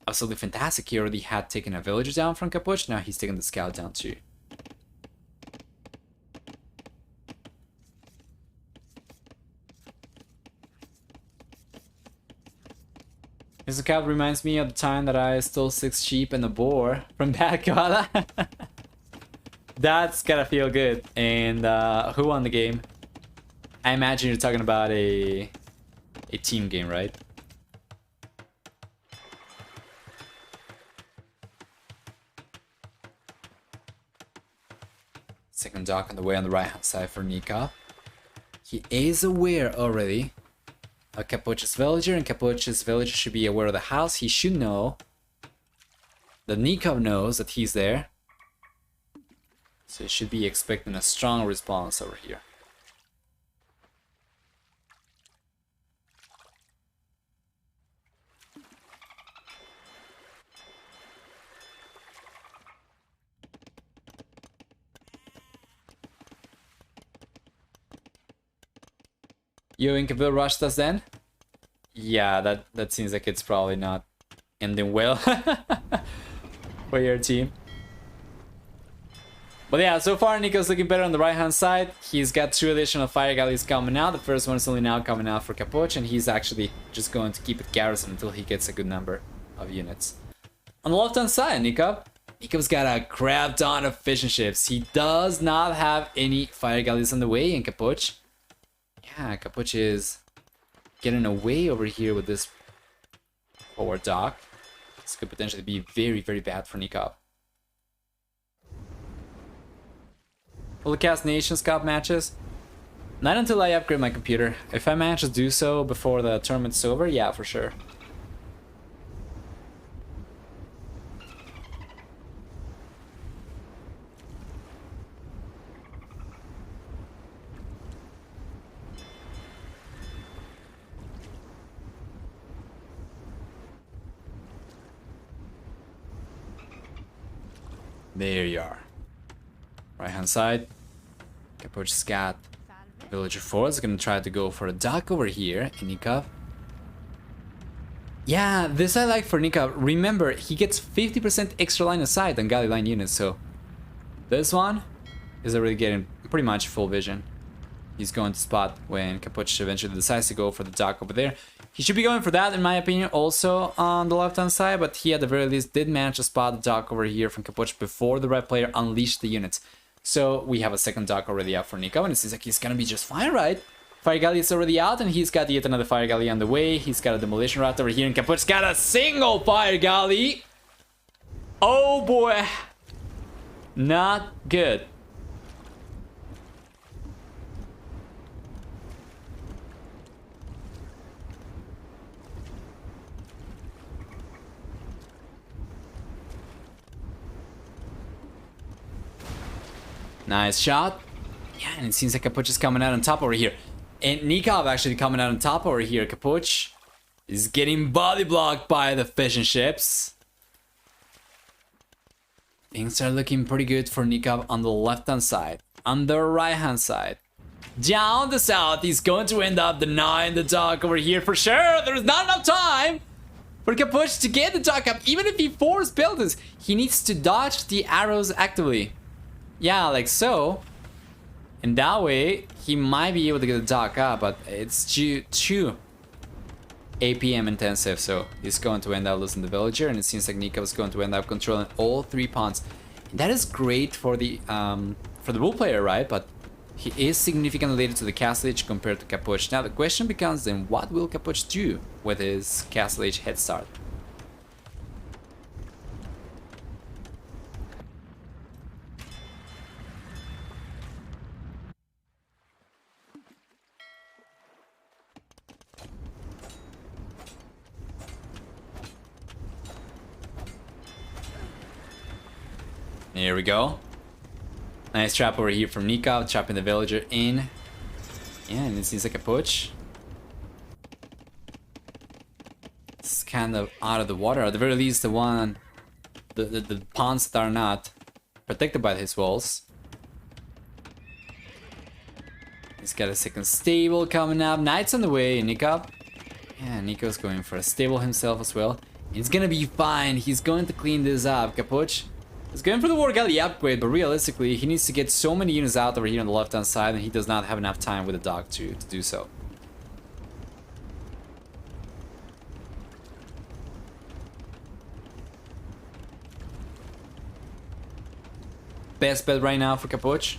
absolutely fantastic. He already had taken a villager down from Capoch, now he's taking the scout down too. This scout reminds me of the time that I stole 6 sheep and a boar from Bad Koala. That's gotta feel good. And who won the game? I imagine you're talking about a team game, right? Second dock on the way on the right hand side for Nicov. He is aware already of Capoch's villager, and Capoch's villager should be aware of the house. He should know that Nicov knows that he's there. So he should be expecting a strong response over here. You think Bill rushed us then? Yeah, that seems like it's probably not ending well for your team. But yeah, so far Nico's looking better on the right hand side. He's got 2 additional fire galleys coming out. The first one is only now coming out for Capoch, and he's actually just going to keep it garrison until he gets a good number of units. On the left hand side, Nicov's got a crap ton of fishing ships. He does not have any fire galleys on the way, and Capoch, yeah, Capoch is getting away over here with this forward dock. This could potentially be very, very bad for Nicov. Will cast Nations Cup matches? Not until I upgrade my computer. If I manage to do so before the tournament's over, yeah, for sure. There you are. Right hand side. Capoch's got Villager 4 is gonna try to go for a dock over here. And Nicov. Yeah, this I like for Nicov. Remember, he gets 50% extra line of sight on galley line units, so this one is already getting pretty much full vision. He's going to spot when Capoch eventually decides to go for the dock over there. He should be going for that, in my opinion, also on the left-hand side, but he at the very least did manage to spot the dock over here from Capoch before the red player unleashed the units. So we have a second dock already out for Nicov, and it seems like he's gonna be just fine, right? Fire galley is already out, and he's got yet another fire galley on the way. He's got a demolition rat over here, and Capoch's got a single fire galley. Oh boy, not good. Nice shot. Yeah, and it seems like Capoch is coming out on top over here. And Nicov actually coming out on top over here. Capoch is getting body blocked by the fishing ships. Things are looking pretty good for Nicov on the left-hand side. On the right-hand side. Down the south, he's going to end up denying the dock over here for sure. There's not enough time for Capoch to get the dock up. Even if he force builds, he needs to dodge the arrows actively. Yeah, like so. And that way, he might be able to get the dock up, but it's too APM intensive, so he's going to end up losing the villager, and it seems like Nicov is going to end up controlling all 3 pawns. And that is great for the bull player, right? But he is significantly later to the castle age compared to Capoch. Now the question becomes then, what will Capoch do with his castle age head start? Here we go. Nice trap over here from Nicov, trapping the villager in. Yeah, and it seems like a Capoch. It's kind of out of the water. At the very least, the pawns that are not protected by his walls. He's got a second stable coming up. Knight's on the way, Nicov. Yeah, Nico's going for a stable himself as well. It's gonna be fine. He's going to clean this up. Capoch is going for the war galley upgrade, but realistically, he needs to get so many units out over here on the left-hand side, and he does not have enough time with the dock to do so. Best bet right now for Capoch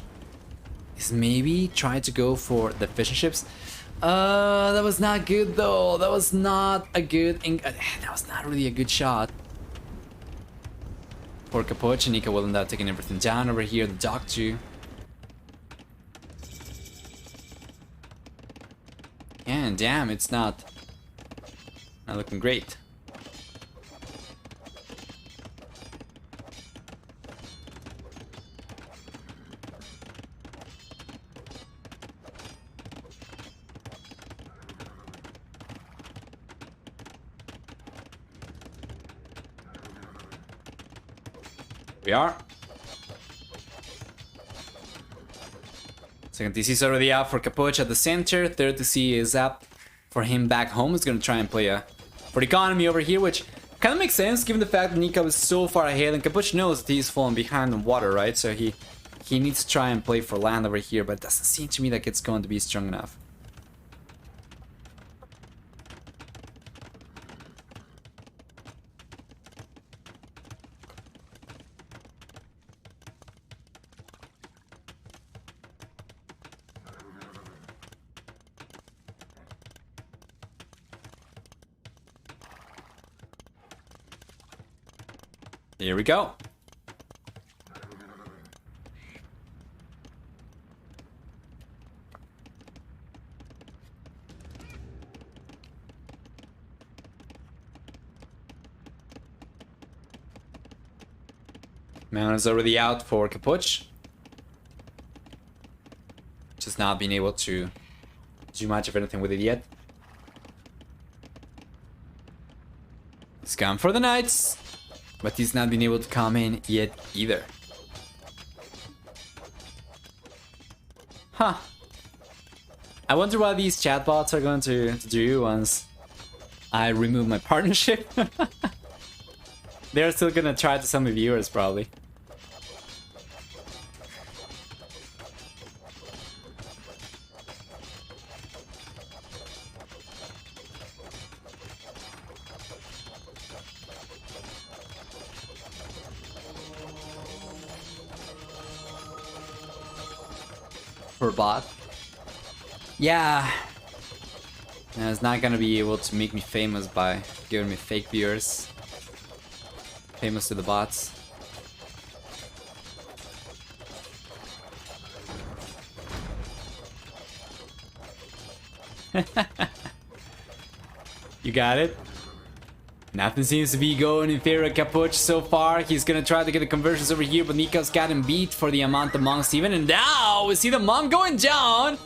is maybe try to go for the fishing ships. That was not good though. That was not a good. That was not really a good shot for Capoch, and Nicov will end up taking everything down over here. The dock too. And damn, it's not looking great. We are. Second TC is already out for Capoch at the center. Third TC is up for him back home. He's gonna try and play for the economy over here, which kind of makes sense given the fact that Nicov is so far ahead, and Capoch knows that he's falling behind on water, right? So he needs to try and play for land over here, but it doesn't seem to me like it's going to be strong enough. Here we go. Mount is already out for Capoch. Just not being able to do much of anything with it yet. He's gone for the Knights. But he's not been able to come in yet either. Huh. I wonder what these chatbots are going to do once I remove my partnership. They're still gonna try to summon viewers, probably. For bot. Yeah. And it's not gonna be able to make me famous by giving me fake viewers. Famous to the bots. You got it? Nothing seems to be going in favor of Capoch so far. He's gonna try to get the conversions over here, but Nicov's got him beat for the amount of monks even. And now we see the monk going down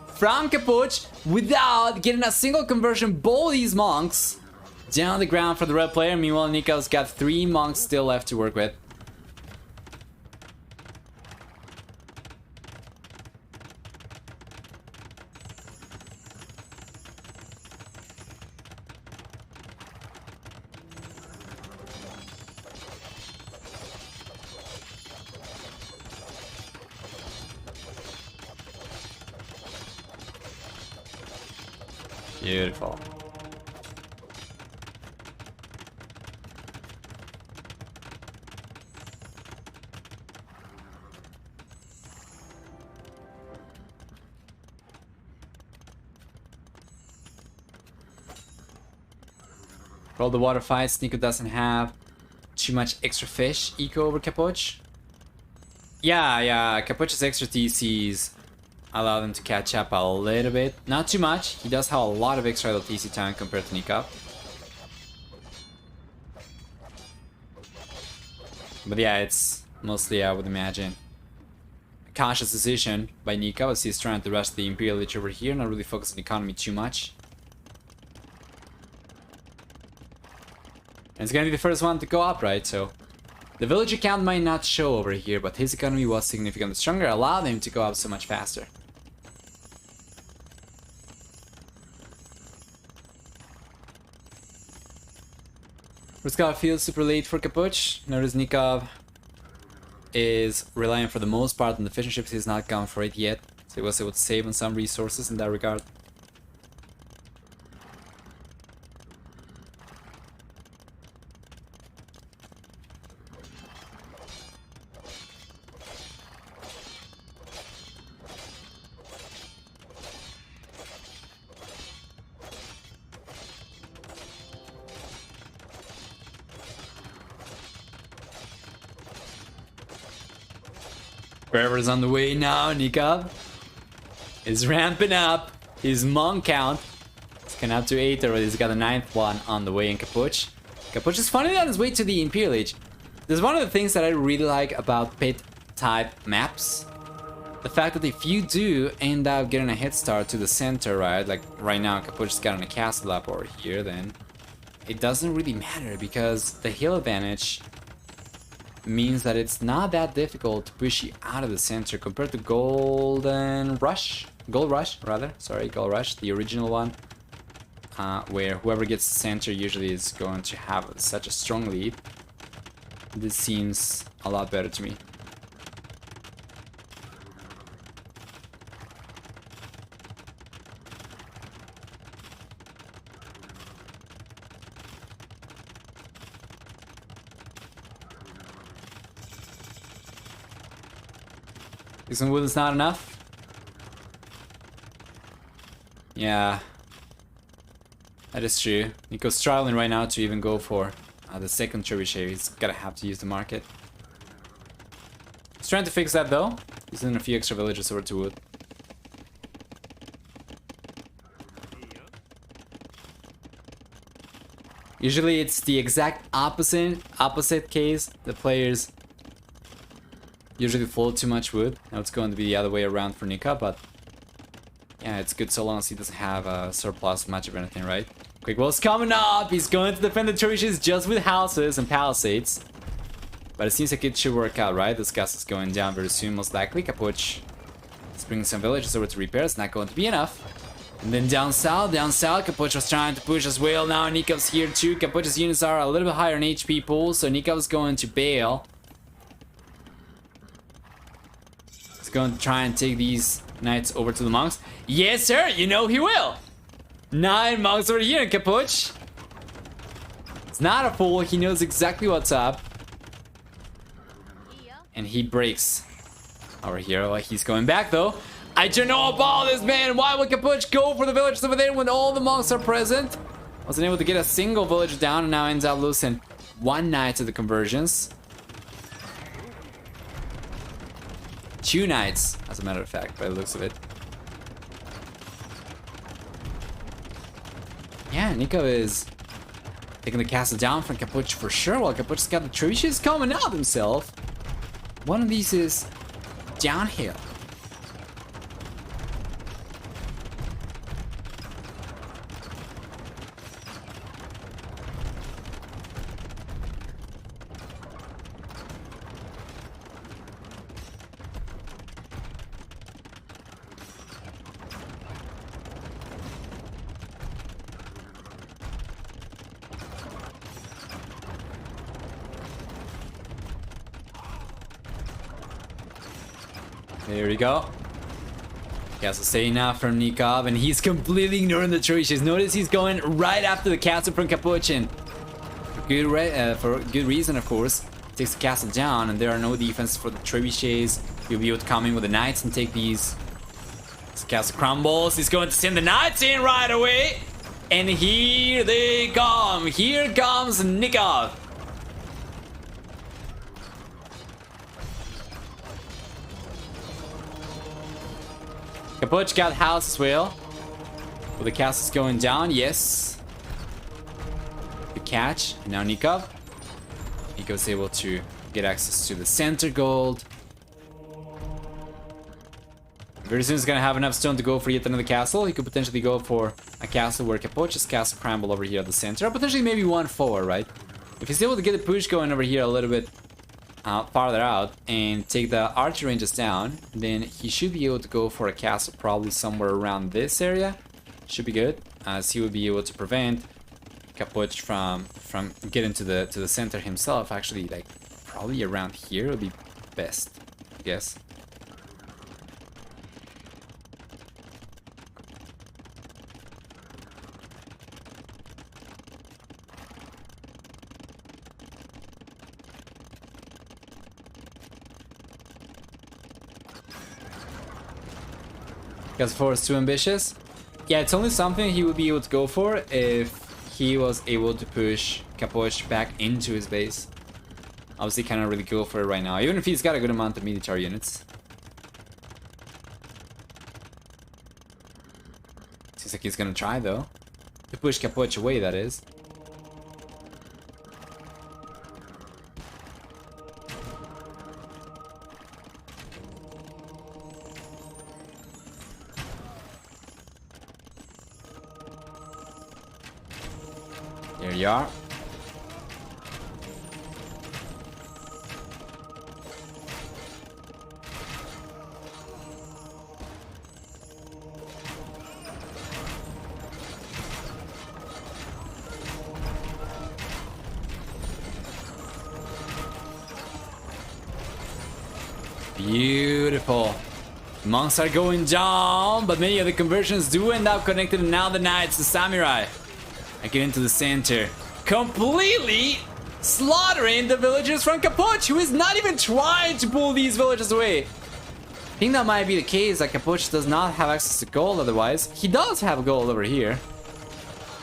from Capoch without getting a single conversion. Both these monks down on the ground for the red player. Meanwhile, Nicov's got 3 monks still left to work with. Beautiful. For all the water fights, Nico doesn't have too much extra fish eco over Capoch. Yeah, Capoch's extra TCs allow them to catch up a little bit. Not too much. He does have a lot of extra TC time compared to Nicov. But yeah, it's mostly, I would imagine, a conscious decision by Nicov as he's trying to rush the Imperial Lich over here, not really focus on the economy too much. And it's gonna be the first one to go up, right? So the villager count might not show over here, but his economy was significantly stronger, allowed him to go up so much faster. First got feels super late for Capoch. Notice Nicov is relying for the most part on the fishing ships. He's not gone for it yet, so he was able to save on some resources in that regard. Forever's on the way now. Nicov is ramping up. his monk count. He's gonna up to 8 already. He's got the 9th one on the way in Capoch. Capoch is finally on his way to the Imperial Age. There's one of the things that I really like about pit type maps. The fact that if you do end up getting a head start to the center, right? Like right now, Capoch's got a castle up over here, then it doesn't really matter because the hill advantage means that it's not that difficult to push you out of the center compared to Gold Rush, the original one, where whoever gets the center usually is going to have such a strong lead. This seems a lot better to me. Some wood is not enough. Yeah, that is true. Nico's struggling right now to even go for the second trebuchet. He's gonna have to use the market. He's trying to fix that though. He's in a few extra villages over to wood. Usually it's the exact opposite case. The players usually flow too much wood. Now it's going to be the other way around for Nicov, but yeah, it's good so long as he doesn't have a surplus much of anything, right? Quick Will's coming up! He's going to defend the trebuchets just with houses and palisades. But it seems like it should work out, right? This gas is going down very soon, most likely. Capoch is bringing some villages over to repair. It's not going to be enough. And then down south, Capoch was trying to push as well. Now Nicov's here too. Capoch's units are a little bit higher in HP pool, so Nikov's going to bail. Going to try and take these knights over to the monks. Yes, sir. You know he will. 9 monks over here in Capoch. It's not a fool. He knows exactly what's up. And he breaks over here. Like he's going back though. I don't know about this, man. Why would Capoch go for the villages over there when all the monks are present? Wasn't able to get a single village down and now ends up losing 1 knight to the conversions. 2 knights, as a matter of fact, by the looks of it. Yeah, Nicov is taking the castle down from Capoch for sure, while Capoch's got the trebuchets coming out himself. One of these is downhill. There we go. Castle staying now from Nicov, and he's completely ignoring the trebuchets. Notice he's going right after the castle from Capoch, and for good reason, of course. Takes the castle down, and there are no defense for the trebuchets. He'll be able to come in with the knights and take these. This castle crumbles. He's going to send the knights in right away, and here they come. Here comes Nicov. Capoch got house as well. Well, the castle's going down, yes. The catch, and now Nicov. Nicov's able to get access to the center gold. Very soon he's gonna have enough stone to go for yet another castle. He could potentially go for a castle where Capoch's castle crumble over here at the center, or potentially maybe one forward, right? If he's able to get the push going over here a little bit farther out and take the archer ranges down, then he should be able to go for a castle probably somewhere around this area. Should be good, as he will be able to prevent Capoch from getting to the center himself. Actually, like probably around here would be best, I guess. Castle 4 is too ambitious. Yeah, it's only something he would be able to go for if he was able to push Capoch back into his base. Obviously, cannot really go for it right now, even if he's got a good amount of military units. Seems like he's gonna try though. To push Capoch away, that is. There you are. Beautiful. Monks are going down, but many of the conversions do end up connected, and now the knights, the samurai, I get into the center, completely slaughtering the villagers from Capoch, who is not even trying to pull these villagers away. I think that might be the case, that Capoch does not have access to gold otherwise. He does have gold over here.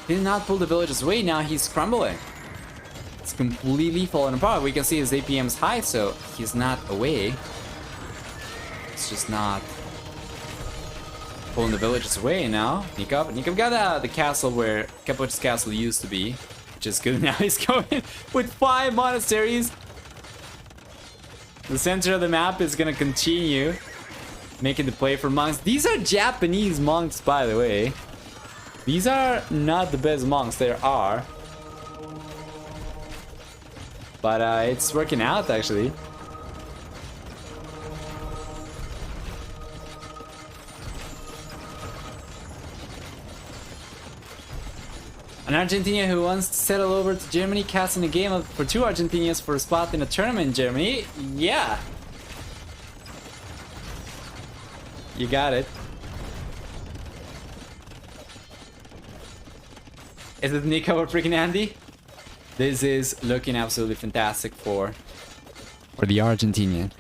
He did not pull the villagers away, now he's crumbling. It's completely falling apart. We can see his APM is high, so he's not away. It's just not pulling the villagers away now. Nicov got the castle where Capoch's castle used to be, which is good. Now he's going with 5 monasteries. The center of the map is gonna continue making the play for monks. These are Japanese monks, by the way. These are not the best monks there are. But it's working out, actually. An Argentinian who wants to settle over to Germany, casting a game for 2 Argentinians for a spot in a tournament in Germany. Yeah. You got it. Is it Nicov or freaking Andy? This is looking absolutely fantastic for the Argentinian.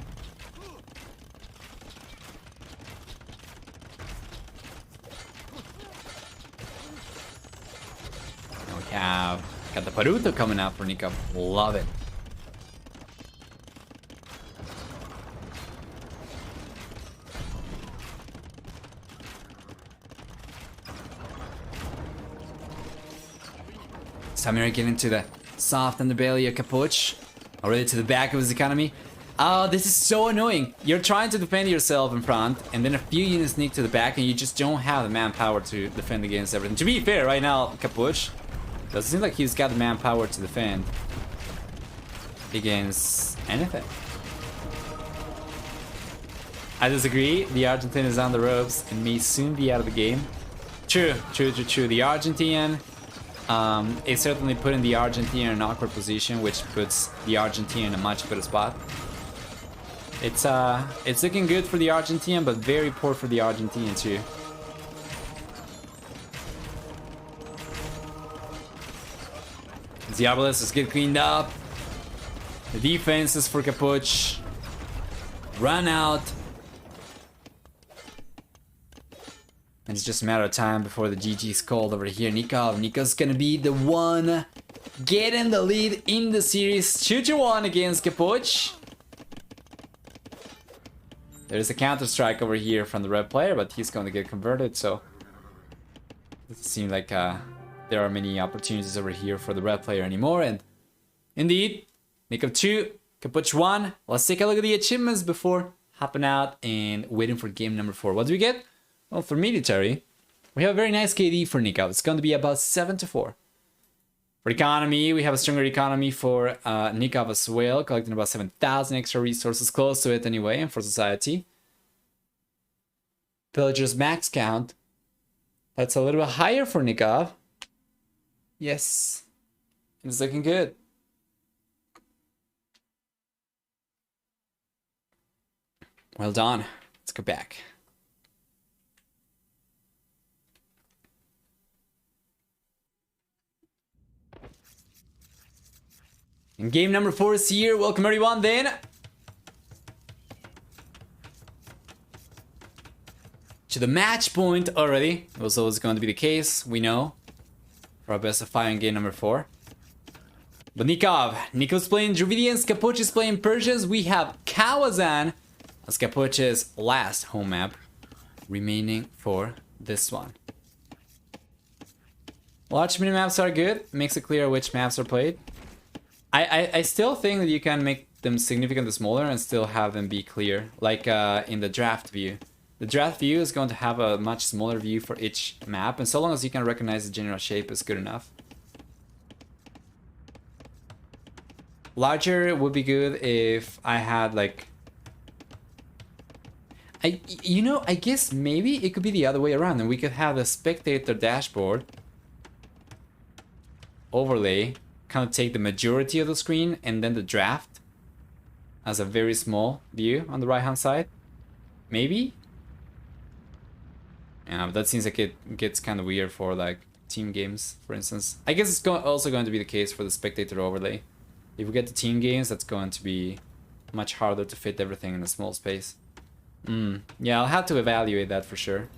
Got the Paruto coming out for Nicov. Love it. Samurai getting to the soft underbelly of Capoch. Already to the back of his economy. Oh, this is so annoying. You're trying to defend yourself in front, and then a few units sneak to the back, and you just don't have the manpower to defend against everything. To be fair, right now, Capoch doesn't seem like he's got the manpower to defend against anything. I disagree. The Argentine is on the ropes and may soon be out of the game. True. The Argentinian is certainly putting the Argentine in an awkward position, which puts the Argentine in a much better spot. It's looking good for the Argentine, but very poor for the Argentine too. The obelisk is get cleaned up. The defense is for Capoch. Run out. And it's just a matter of time before the GG is called over here. Nicov's gonna be the one getting the lead in the series. 2-1 against Capoch. There's a counter strike over here from the red player, but he's going to get converted, so it doesn't seem like there are many opportunities over here for the red player anymore. And indeed, Nicov 2, Capoch 1. Let's take a look at the achievements before hopping out and waiting for game number 4. What do we get? Well, for military, we have a very nice KD for Nicov. It's going to be about 7-4. For economy, we have a stronger economy for Nicov as well, collecting about 7,000 extra resources, close to it anyway, and for society. Villagers max count, that's a little bit higher for Nicov. Yes, it's looking good. Well done. Let's go back. And game number 4 is here. Welcome everyone then to the match point already. It was always going to be the case, we know, for our best of 5 in game number 4. But Nikov's playing Dravidians, Capoch is playing Persians. We have Kawazan as Capoch's last home map remaining for this one. Large minimaps are good. Makes it clear which maps are played. I still think that you can make them significantly smaller and still have them be clear. Like in the draft view. The draft view is going to have a much smaller view for each map. And so long as you can recognize the general shape is good enough. Larger would be good if I had like... I guess maybe it could be the other way around and we could have the spectator dashboard overlay kind of take the majority of the screen and then the draft as a very small view on the right hand side. Maybe? Yeah, but that seems like it gets kind of weird for like team games, for instance. I guess it's also going to be the case for the spectator overlay. If we get to team games, that's going to be much harder to fit everything in a small space. Yeah, I'll have to evaluate that for sure.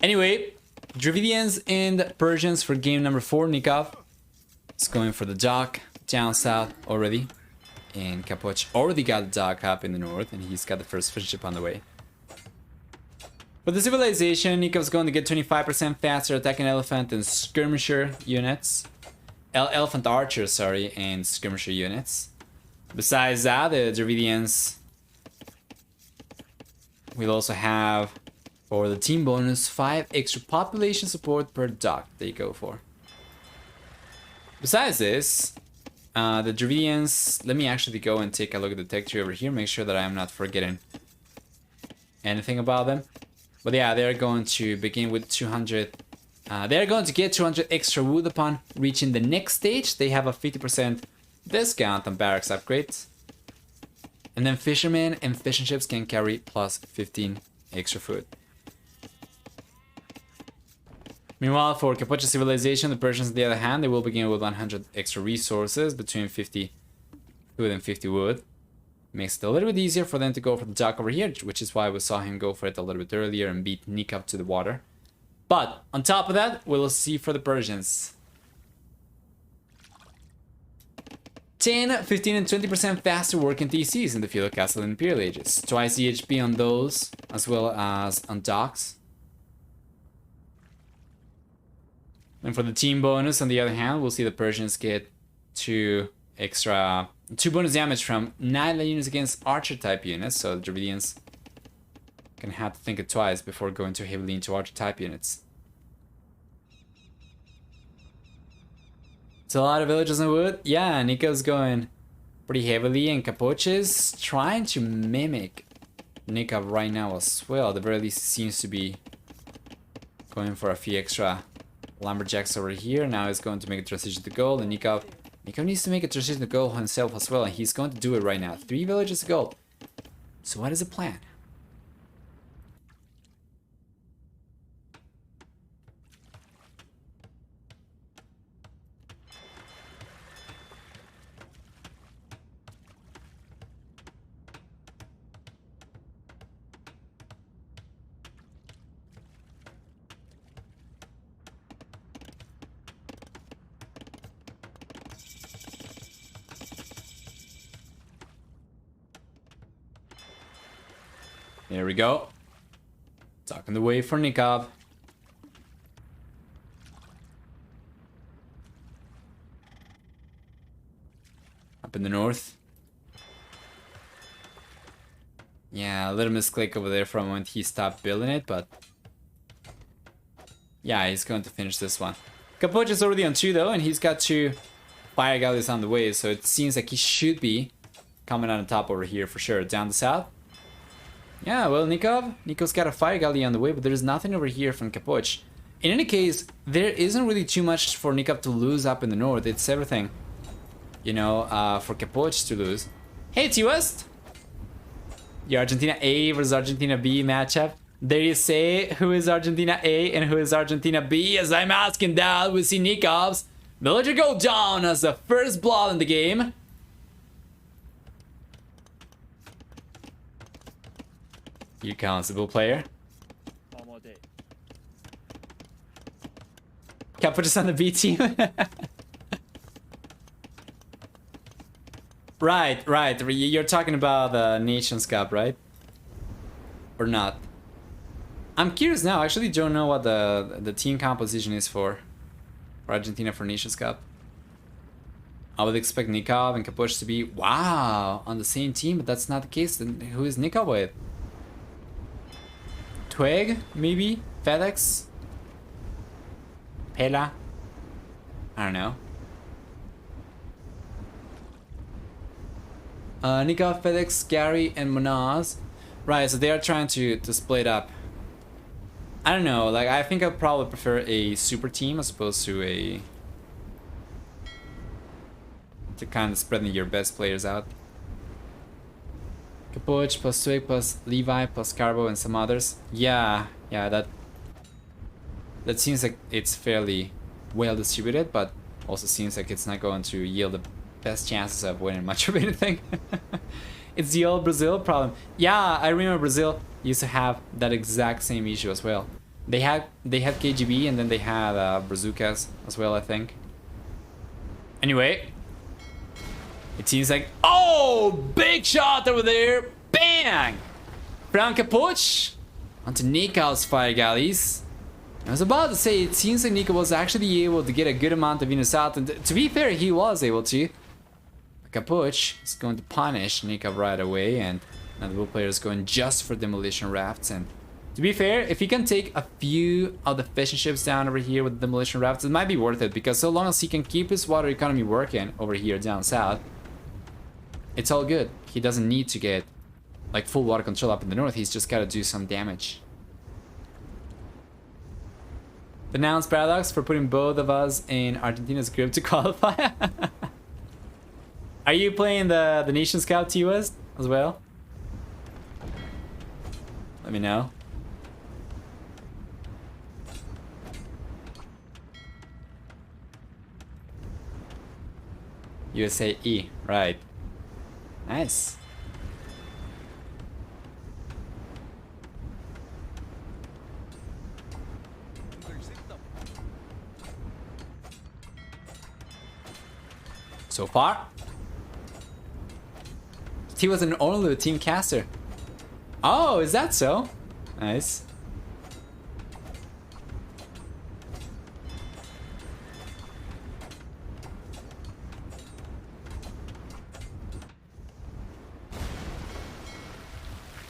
Anyway, Dravidians and Persians for game number 4. Nicov is going for the dock down south already. And Capoch already got the dock up in the north, and he's got the first fish ship on the way. For the civilization, Nikov's going to get 25% faster attacking elephant and skirmisher units. Elephant archers, sorry, and skirmisher units. Besides that, the Dravidians will also have, for the team bonus, 5 extra population support per dock they go for. Besides this, the Dravidians, let me actually go and take a look at the tech tree over here, make sure that I am not forgetting anything about them. But yeah, they're going to begin with 200. They're going to get 200 extra wood upon reaching the next stage. They have a 50% discount on barracks upgrades. And then fishermen and fishing ships can carry plus 15 extra food. Meanwhile, for Capoch's civilization, the Persians on the other hand, they will begin with 100 extra resources, between 50 food and 50 wood. Makes it a little bit easier for them to go for the dock over here, which is why we saw him go for it a little bit earlier and beat Nicov to the water. But on top of that, we'll see for the Persians. 10, 15, and 20% faster working TCs in the field of Castle and Imperial Ages. Twice the HP on those, as well as on docks. And for the team bonus, on the other hand, we'll see the Persians get 2 bonus damage from 9 units against archer type units, so the Dravidians can have to think it twice before going too heavily into archer type units. It's a lot of villages in wood. Yeah, Nico's going pretty heavily, and Capoch is trying to mimic Nicov right now as well. At the very least, it seems to be going for a few extra lumberjacks over here. Now he's going to make a transition to gold, and Nicov needs to make a transition to gold himself as well, and he's going to do it right now. 3 villages of gold. So what is the plan? There we go. Talking the way for Nicov. Up in the north. Yeah, a little misclick over there for a moment. He stopped building it, but yeah, he's going to finish this one. Capoch is already on 2 though, and he's got 2 fire galleys on the way, so it seems like he should be coming on the top over here for sure. Down the south. Yeah, well, Nicov's got a fire galley on the way, but there's nothing over here from Capoch. In any case, there isn't really too much for Nicov to lose up in the north. It's everything, you know, for Capoch to lose. Hey, T-West! The Argentina A versus Argentina B matchup. There you say, who is Argentina A and who is Argentina B? As I'm asking that, we see Nicov's villager go down as the first blood in the game. You constable player. Capoch is on the B team. Right, right. You're talking about the Nations Cup, right? Or not? I'm curious now. I actually don't know what the team composition is for Argentina for Nations Cup. I would expect Nicov and Capoch to be, wow, on the same team, but that's not the case. Then who is Nicov with? Twig, maybe? FedEx? Pela? I don't know. Nicov, FedEx, Gary, and Monaz. Right, so they are trying to split up. I don't know, like, I think I'd probably prefer a super team as opposed to a... to kind of spreading your best players out. Capoch plus Twig plus Levi plus Carbo and some others. Yeah, that seems like it's fairly well distributed, but also seems like it's not going to yield the best chances of winning much of anything. It's the old Brazil problem. Yeah, I remember Brazil used to have that exact same issue as well. They had KGB and then they had bazookas as well, I think. Anyway, it seems like, oh, big shot over there, bang! From Capoch onto Nikov's fire galleys. I was about to say, it seems like Nicov was actually able to get a good amount of Venus out, and to be fair, he was able to. Capoch is going to punish Nicov right away, and now the blue player is going just for demolition rafts. And to be fair, if he can take a few of the fishing ships down over here with the demolition rafts, it might be worth it, because so long as he can keep his water economy working over here down south, it's all good. He doesn't need to get like full water control up in the north. He's just got to do some damage. Denounce Paradox for putting both of us in Argentina's group to qualify. Are you playing the Nations Cup, T-West, as well? Let me know. USAE, right. Nice. So far, he was an only team caster. Oh, is that so? Nice.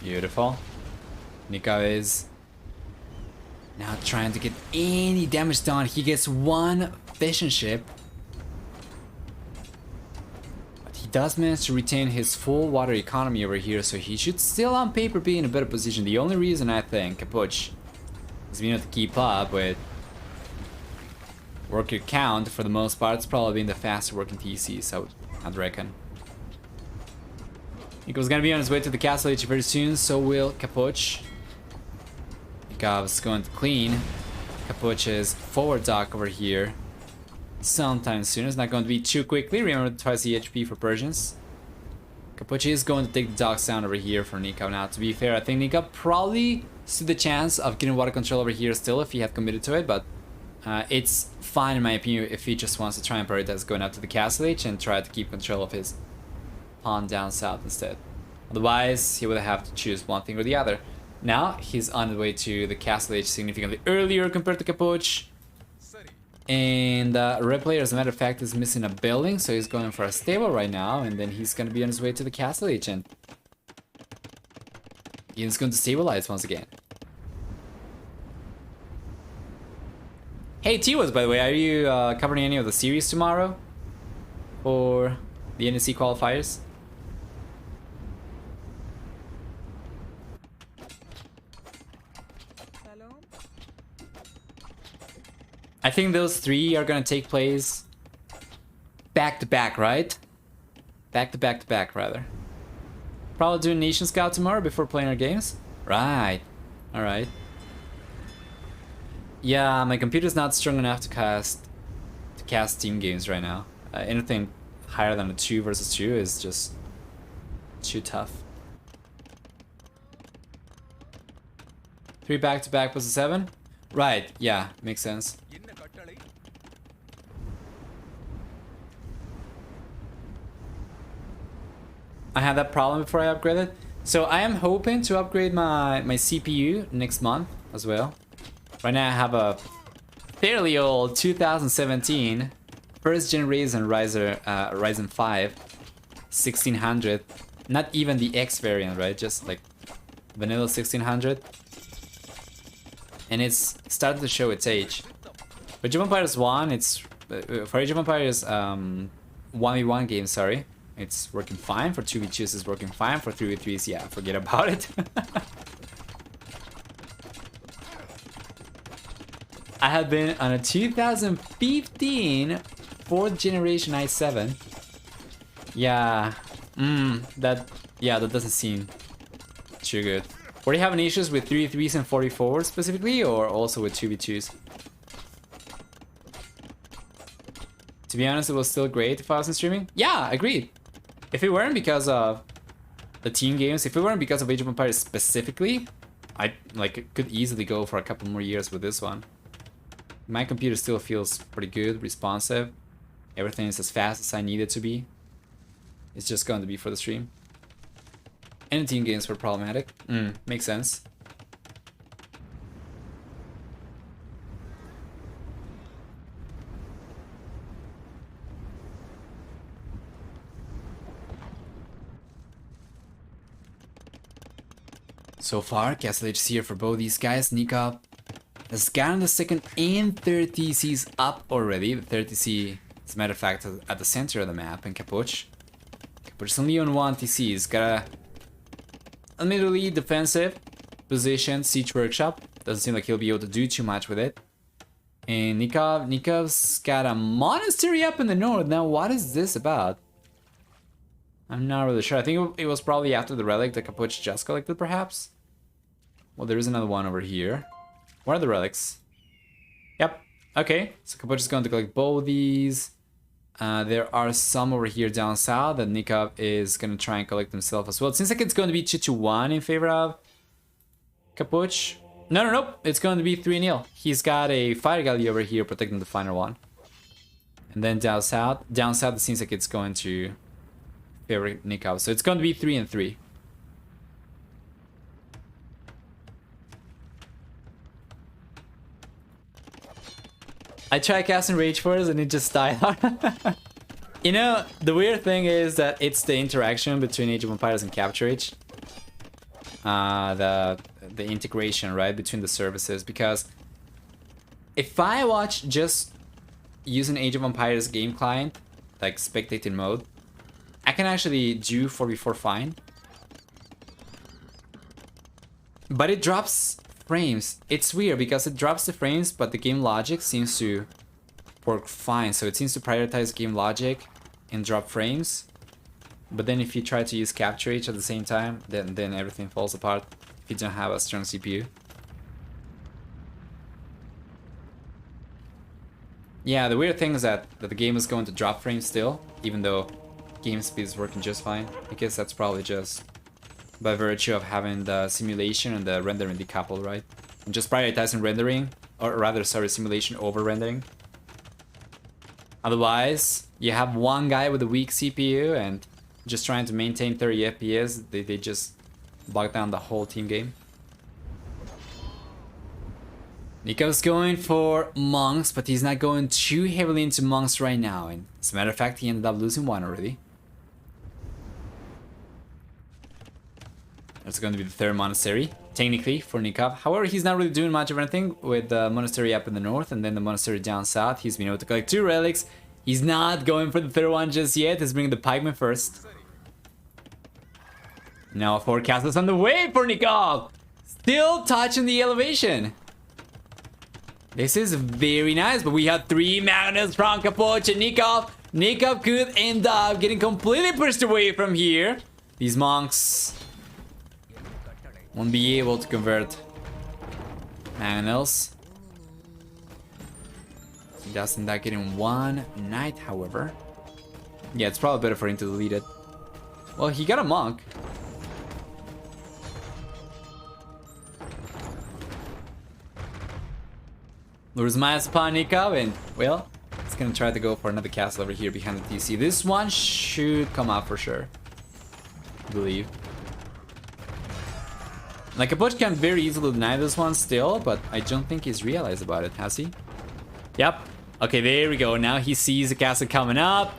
Beautiful. Nicov is now trying to get any damage done. He gets one fishing ship. Does manage to retain his full water economy over here, so he should still on paper be in a better position. The only reason I think Capoch is being able to keep up with worker count for the most part, it's probably been the faster working TCs, I'd reckon. Nicov's gonna be on his way to the castle H very soon, so will Capoch. Nikov's going to clean Capoch's forward dock over here sometime soon. It's not going to be too quickly. Remember, twice the HP for Persians. Capoch is going to take the docks down over here for Nicov. Now, to be fair, I think Nicov probably stood the chance of getting water control over here still if he had committed to it, but it's fine in my opinion if he just wants to try and prioritize going out to the Castle Age and try to keep control of his pawn down south instead. Otherwise, he would have to choose one thing or the other. Now, he's on the way to the Castle Age significantly earlier compared to Capoch. And Red Player, as a matter of fact, is missing a building, so he's going for a stable right now, and then he's going to be on his way to the Castle Agent. He's going to stabilize once again. Hey, T-Waz, by the way, are you covering any of the series tomorrow? For the NEC qualifiers? I think those three are gonna take place back to back, right? Back to back to back, rather. Probably doing Nation Scout tomorrow before playing our games? Right. Alright. Yeah, my computer's not strong enough to cast team games right now. Anything higher than a 2 versus 2 is just too tough. 3 back to back plus a 7? Right, yeah, makes sense. I had that problem before I upgraded. So I am hoping to upgrade my CPU next month as well. Right now I have a fairly old 2017 first generation Ryzen 5 1600. Not even the X variant, right? Just like vanilla 1600. And it's starting to show its age. For Age of Empires 1, it's... for Age of Empires 1v1 games, sorry. It's working fine. For 2v2s it's working fine. For 3v3s, yeah, forget about it. I have been on a 2015 4th generation i7. Yeah, that doesn't seem too good. Were you having issues with 3v3s and 44s specifically, or also with 2v2s? To be honest, it was still great if I wasn't streaming. Yeah, agreed. If it weren't because of the team games, if it weren't because of Age of Empires specifically, I could easily go for a couple more years with this one. My computer still feels pretty good, responsive. Everything is as fast as I need it to be. It's just going to be for the stream. And the team games were problematic. Makes sense. So far, Castle Age is here for both these guys. Nicov has gotten the second and third TCs up already. The third TC, as a matter of fact, at the center of the map in Capoch. Capoch is only on one TC. He's got a admittedly defensive position, Siege Workshop. Doesn't seem like he'll be able to do too much with it. And Nikov's got a monastery up in the north. Now, what is this about? I'm not really sure. I think it was probably after the relic that Capoch just collected, perhaps. Well, there is another one over here. Where are the relics? Yep. Okay. So Capoch is going to collect both these. There are some over here down south that Nicov is going to try and collect himself as well. It seems like it's going to be 2-1 in favor of Capoch. No. It's going to be 3-0. He's got a fire galley over here protecting the final one. And then down south it seems like it's going to favor Nicov. So it's going to be 3-3. I tried casting Rage Force and it just died. You know, the weird thing is that it's the interaction between Age of Empires and Capture Age. The integration, right, between the services. Because if I watch just using Age of Empires game client, like spectating mode, I can actually do 4v4 fine. But it drops frames. It's weird because it drops the frames, but the game logic seems to work fine. So it seems to prioritize game logic and drop frames. But then if you try to use Capture Age at the same time, then everything falls apart if you don't have a strong CPU. Yeah, the weird thing is that the game is going to drop frames still, even though game speed is working just fine. I guess that's probably just by virtue of having the simulation and the rendering decoupled, right? And just prioritizing rendering, or rather, sorry, simulation over rendering. Otherwise, you have one guy with a weak CPU and just trying to maintain 30 FPS, they just bog down the whole team game. Nico's going for monks, but he's not going too heavily into monks right now. And as a matter of fact, he ended up losing one already. That's going to be the third monastery, technically, for Nicov. However, he's not really doing much of anything with the monastery up in the north and then the monastery down south. He's been able to collect 2 relics. He's not going for the third one just yet. He's bringing the pikeman first. Now 4 castles on the way for Nicov. Still touching the elevation. This is very nice, but we have 3 magnets from Capoch and Nicov. Nicov could end up getting completely pushed away from here. These monks won't be able to convert magnets. He does end up getting 1 knight, however. Yeah, it's probably better for him to delete it. Well, he got a monk. Lures Miles upon Nicov, and, well, he's gonna try to go for another castle over here behind the TC. This one should come out for sure. I believe. Like, Capoch can very easily deny this one still, but I don't think he's realized about it, has he? Yep. Okay, there we go. Now he sees the castle coming up.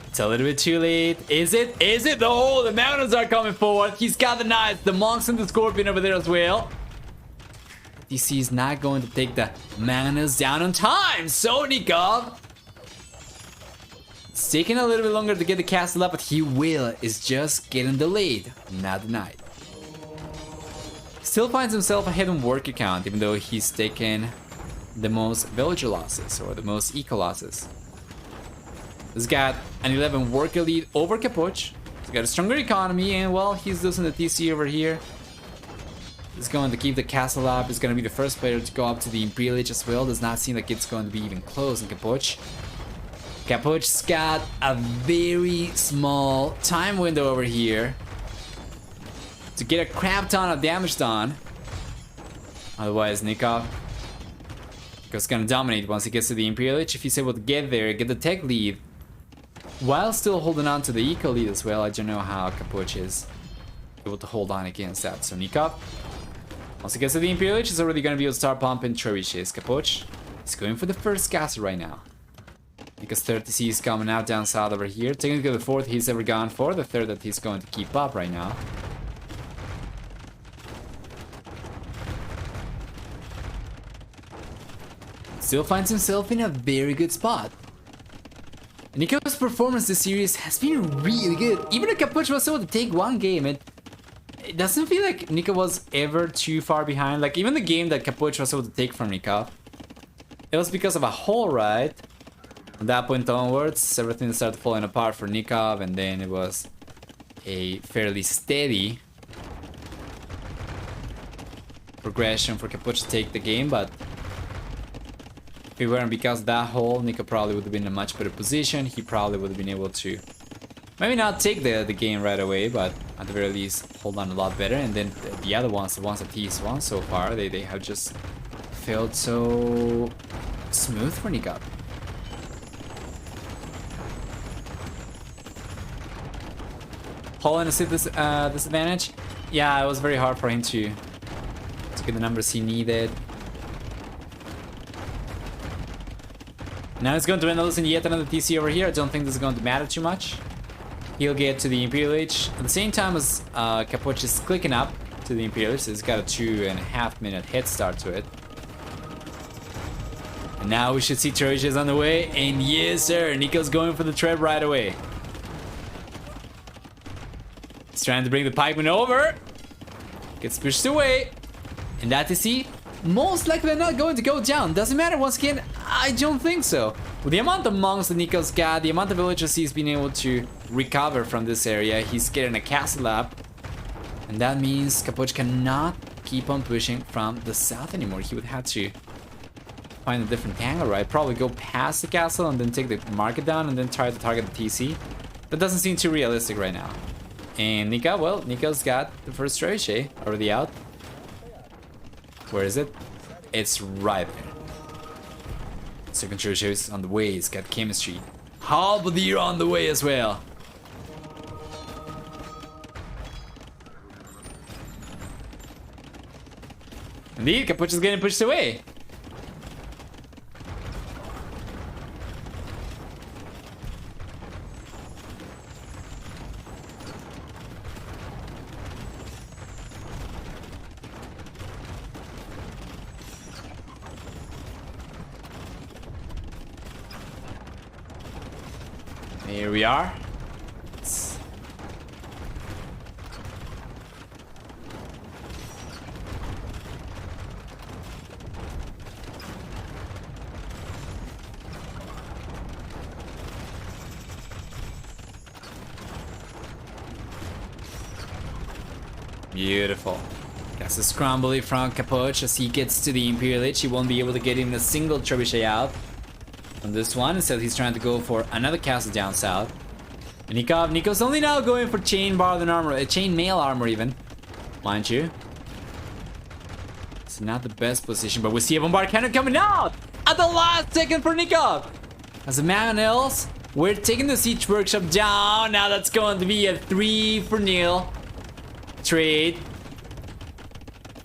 It's a little bit too late. Is it? Is it? Oh, the mountains are coming forward. He's got the knights, the monks, and the scorpion over there as well. DC is not going to take the mountains down on time. So, Nicov. It's taking a little bit longer to get the castle up, but he will. It's just getting delayed, not denied. Still finds himself ahead on work account, even though he's taken the most villager losses, or the most eco losses. He's got an 11 worker lead over Capoch. He's got a stronger economy, and well, he's losing the TC over here. He's going to keep the castle up. He's going to be the first player to go up to the Imperial Age as well. Does not seem like it's going to be even close in Capoch. Capoch's got a very small time window over here to get a crap ton of damage done. Otherwise, Nicov is gonna dominate once he gets to the Imperial Age. If he's able to get there, get the tech lead, while still holding on to the eco lead as well. I don't know how Capoch is able to hold on against that. So Nicov, once he gets to the Imperial Age, he's already gonna be able to start pumping trebuchets. Capoch is going for the first castle right now, because 30C is coming out down south over here. Technically the fourth he's ever gone for, the third that he's going to keep up right now. Still finds himself in a very good spot. Nicov's performance this series has been really good. Even if Capoch was able to take one game, it doesn't feel like Nicov was ever too far behind. Like, even the game that Capoch was able to take from Nicov, it was because of a hole, right? From that point onwards, everything started falling apart for Nicov, and then it was a fairly steady progression for Capoch to take the game, but if it weren't because of that hole, Nicov probably would have been in a much better position. He probably would have been able to maybe not take the game right away, but at the very least hold on a lot better. And then the other ones, the ones that he's won so far, they have just felt so smooth for Nicov. Hole in a disadvantage? Yeah, it was very hard for him to get the numbers he needed. Now he's going to end up losing yet another TC over here. I don't think this is going to matter too much. He'll get to the Imperial Age at the same time as Capoch is clicking up to the Imperial Age. So he's got a 2.5 minute head start to it. And now we should see trebuchets on the way. And yes, sir, Nicov's going for the treb right away. He's trying to bring the pikeman over. Gets pushed away. And that TC most likely not going to go down. Doesn't matter once again. I don't think so. With the amount of monks that Nicov's got, the amount of villagers he's been able to recover from this area, he's getting a castle up. And that means Capoch cannot keep on pushing from the south anymore. He would have to find a different angle, right? Probably go past the castle and then take the market down and then try to target the TC. That doesn't seem too realistic right now. And Nicov, well, Nicov's got the first trebuchet already out. Where is it? It's right there. Second trebuchet is on the way. It's got chemistry. Halberdier on the way as well. Indeed, Capoch is getting pushed away. Here we are. Beautiful. Gets a scrambly from Capoch as he gets to the Imperial Age. He won't be able to get in a single trebuchet out on this one. Instead, he's trying to go for another castle down south. And Nicov's only now going for chain barred armor, chain mail armor even, mind you. It's not the best position, but we see a bombard cannon coming out at the last second for Nicov. As the Mangonels We're taking the Siege Workshop down. Now that's going to be a 3-0 trade.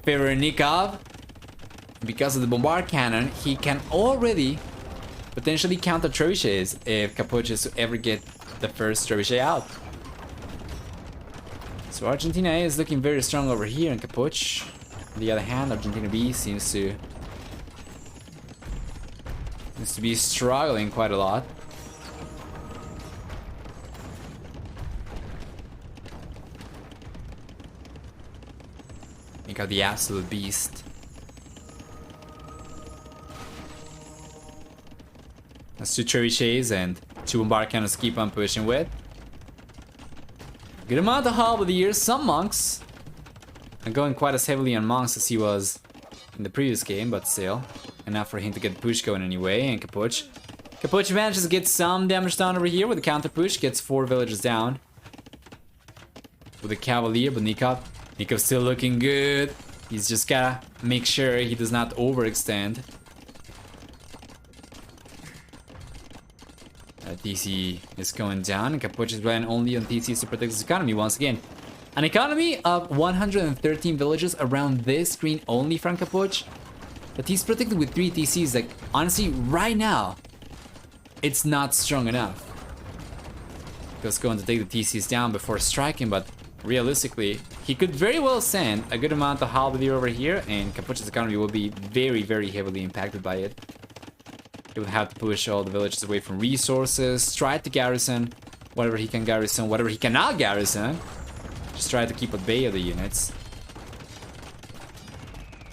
Favor Nicov. Because of the Bombard Cannon, he can already potentially counter trebuchets if Capoch is to ever get the first trebuchet out. So Argentina is looking very strong over here in Capoch. On the other hand, Argentina B seems to be struggling quite a lot. You got the absolute beast. That's 2 trebuchets and 2 bombard cannons keep on pushing with. Good amount of halberdiers, some monks. I'm going quite as heavily on monks as he was in the previous game, but still. Enough for him to get the push going anyway, and Capoch. Capoch manages to get some damage down over here with the counter push, gets 4 villagers down. With a cavalier, but Nicov's still looking good. He's just gotta make sure he does not overextend. TC is going down, and Capoch is relying only on TCs to protect his economy once again. An economy of 113 villages around this screen only from Capoch. But he's protected with 3 TCs. Like, honestly, right now, it's not strong enough. Just going to take the TCs down before striking, but realistically, he could very well send a good amount of halberdier over here, and Capoch's economy will be very, very heavily impacted by it. He would have to push all the villages away from resources, try to garrison whatever he can garrison, whatever he cannot garrison. Just try to keep at bay of the units.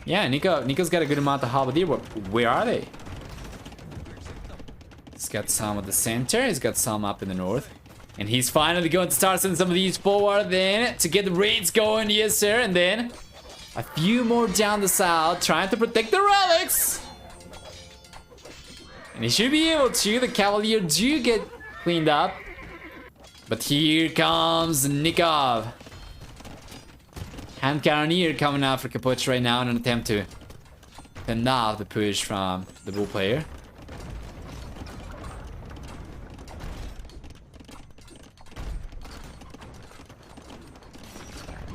Yeah, Nico's got a good amount of halberdier, but where are they? He's got some at the center, he's got some up in the north. And he's finally going to start sending some of these forward then to get the raids going, yes sir. And then a few more down the south, trying to protect the relics. And he should be able to. The Cavalier do get cleaned up. But here comes Nicov. Hand Cannoneer coming out for Capoch right now in an attempt to fend off the push from the bull player.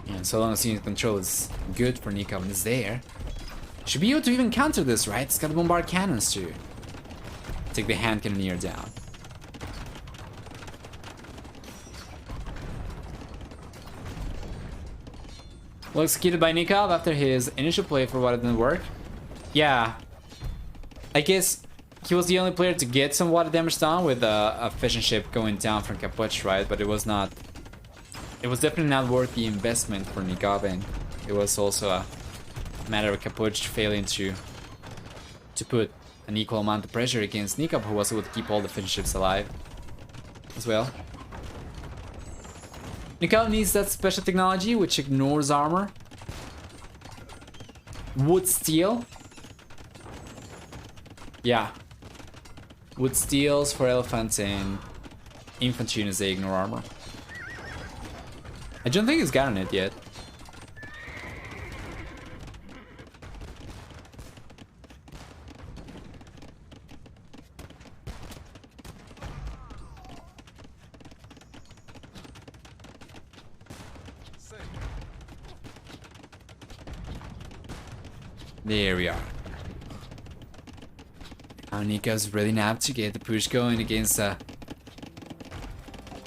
And so long as unit control is good for Nicov and is there, should be able to even counter this, right? It's got the bombard cannons too. Take the hand cannoneer down. Well executed by Nicov after his initial play for what it didn't work. Yeah, I guess he was the only player to get some water damage down with a fishing ship going down from Capoch, right? But it was not. It was definitely not worth the investment for Nicov, and it was also a matter of Capoch failing to put an equal amount of pressure against Nicov, who was able to keep all the fishing ships alive as well. Nicov needs that special technology which ignores armor. Wood steel. Yeah. Wood steels for elephants and infantry units, they ignore armor. I don't think he's gotten it yet. There we are. Now Nicov's ready now to get the push going against the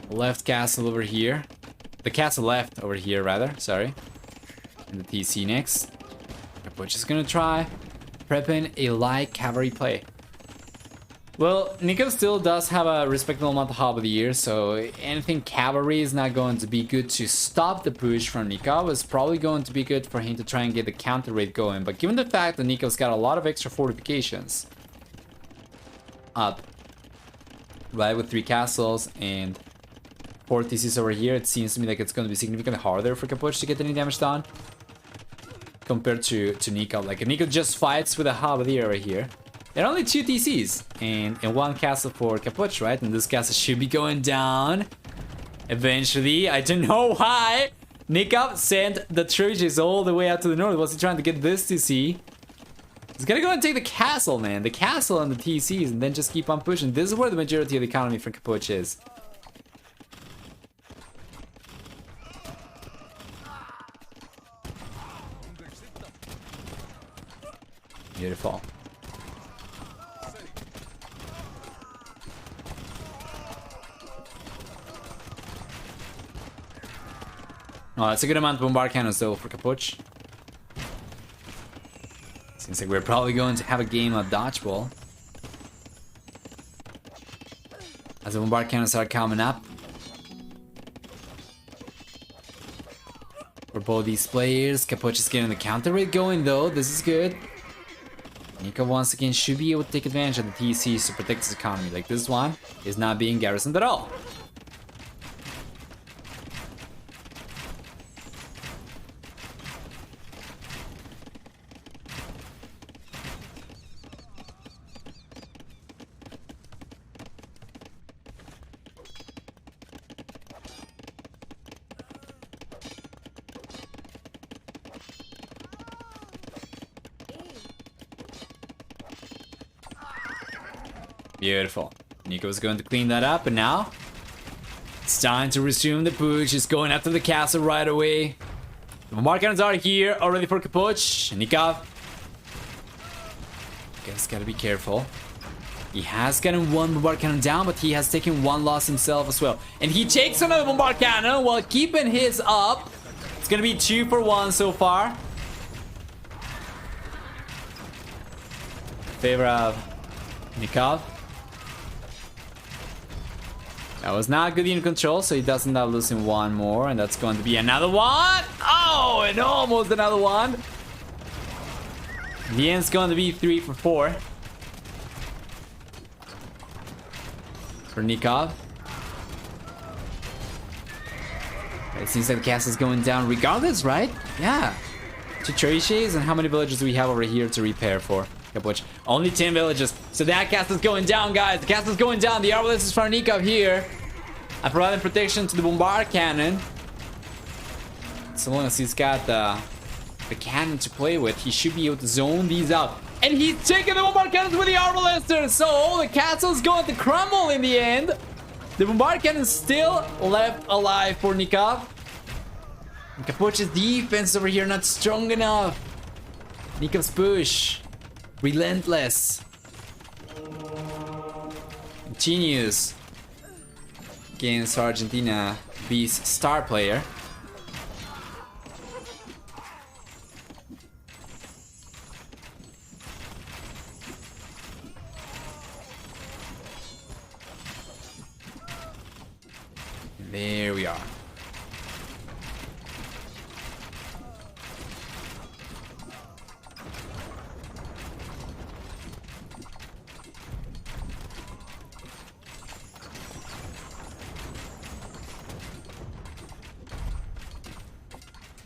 left castle over here. The castle left over here, rather. Sorry. And the TC next. Capoch is gonna try prepping a light cavalry play. Well, Nicov still does have a respectable amount of halberdiers, so anything cavalry is not going to be good to stop the push from Nicov. It's probably going to be good for him to try and get the counter raid going. But given the fact that Nikov's got a lot of extra fortifications up, right, with 3 castles and 4 TCs over here, it seems to me like it's going to be significantly harder for Capoch to get any damage done compared to Nicov. Like, if Nicov just fights with a halberdier right here, there are only 2 TCs and 1 castle for Capoch, right? And this castle should be going down eventually. I don't know why Nicov sent the trebuchets all the way out to the north. Was he trying to get this TC He's gonna go and take the castle, man. The castle and the TCs, and then just keep on pushing. This is where the majority of the economy for Capoch is. Beautiful. Oh, that's a good amount of bombard cannons though for Capoch. Seems like we're probably going to have a game of dodgeball. As the bombard cannons are coming up. For both these players, Capoch is getting the counter rate going though. This is good. Nicov once again should be able to take advantage of the TCs to protect his economy. Like this one is not being garrisoned at all. Beautiful. Nico's going to clean that up, and now it's time to resume the push. He's going after the castle right away. The bombard cannons are here already for Capoch. Nicov. Guys, gotta be careful. He has gotten one bombard cannon down, but he has taken one loss himself as well. And he takes another bombard cannon while keeping his up. It's gonna be 2 for 1 so far. Favor of Nicov. That was not good unit control, so he does end up losing one more, and that's going to be another one. Oh, and almost another one. The end's going to be 3 for 4 for Nicov. It seems like the castle's going down regardless, right? Yeah. 2 trebuchets, and how many villages do we have over here to repair for Capoch? Only 10 villages. So that castle's going down, guys. The castle's going down. The arbalest is for Nicov here. I'm providing protection to the bombard cannon. So long as he's got the cannon to play with, he should be able to zone these out. And he's taking the bombard cannons with the arbalesters. So the castle's going to crumble in the end. The bombard cannon still left alive for Nicov. And Capoch's defense over here not strong enough. Nikov's push. Relentless. Continues against Argentina B's star player. There we are.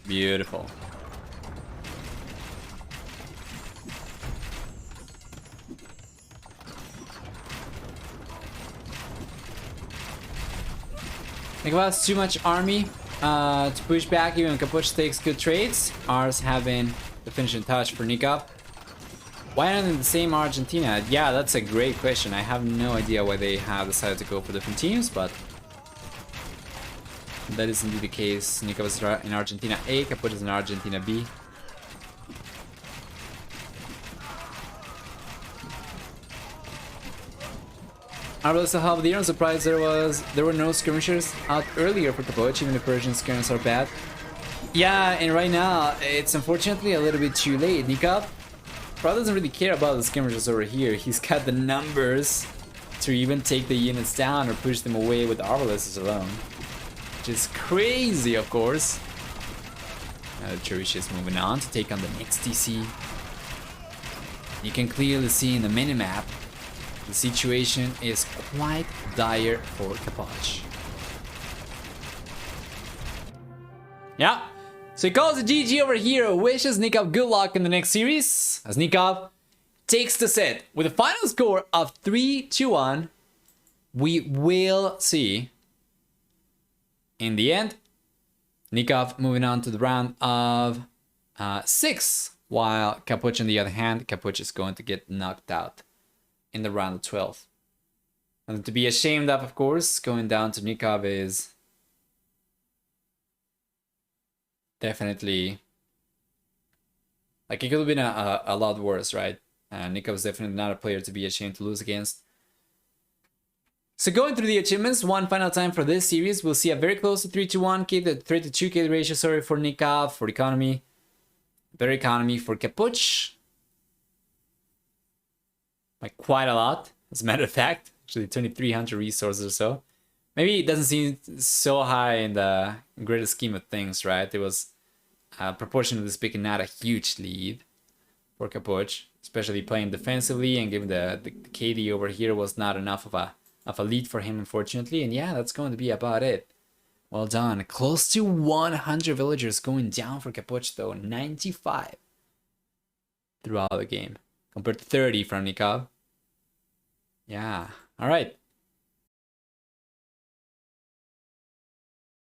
Beautiful. Nicov has too much army to push back even when Capoch takes good trades. Ours having the finishing touch for Nicov. Why not in the same Argentina? Yeah, that's a great question. I have no idea why they have decided to go for different teams, but that is indeed the case. Nicov is in Argentina A, Capoch is in Argentina B. Arbalest halberdier. I'm surprised there were no skirmishers out earlier for Capoch, even if Persian skirmishers are bad. Yeah, and right now it's unfortunately a little bit too late. Nicov probably doesn't really care about the skirmishers over here. He's got the numbers to even take the units down or push them away with the arbalests alone. Which is crazy, of course. Now the Cherish is moving on to take on the next DC. You can clearly see in the minimap the situation is quite dire for Capoch. Yeah, so he calls it GG over here, wishes Nicov good luck in the next series, as Nicov takes the set with a final score of 3-1. We will see in the end Nicov moving on to the round of 6 While Capoch, on the other hand, Capoch is going to get knocked out in the round of 12. And to be ashamed of course, going down to Nicov is definitely... Like, it could have been a lot worse, right? Nicov is definitely not a player to be ashamed to lose against. So going through the achievements, one final time for this series, we'll see a very close to 3-1 K, the 3-2 K ratio, sorry, for Nicov, for economy. Better economy for Capoch. Like, quite a lot, as a matter of fact. Actually, 2,300 resources or so. Maybe it doesn't seem so high in the greater scheme of things, right? It was proportionally speaking not a huge lead for Capoch, especially playing defensively, and given the KD over here was not enough of a lead for him, unfortunately. And yeah, that's going to be about it. Well done. Close to 100 villagers going down for Capoch, though. 95 throughout the game, compared to 30 from Nicov. Yeah. All right.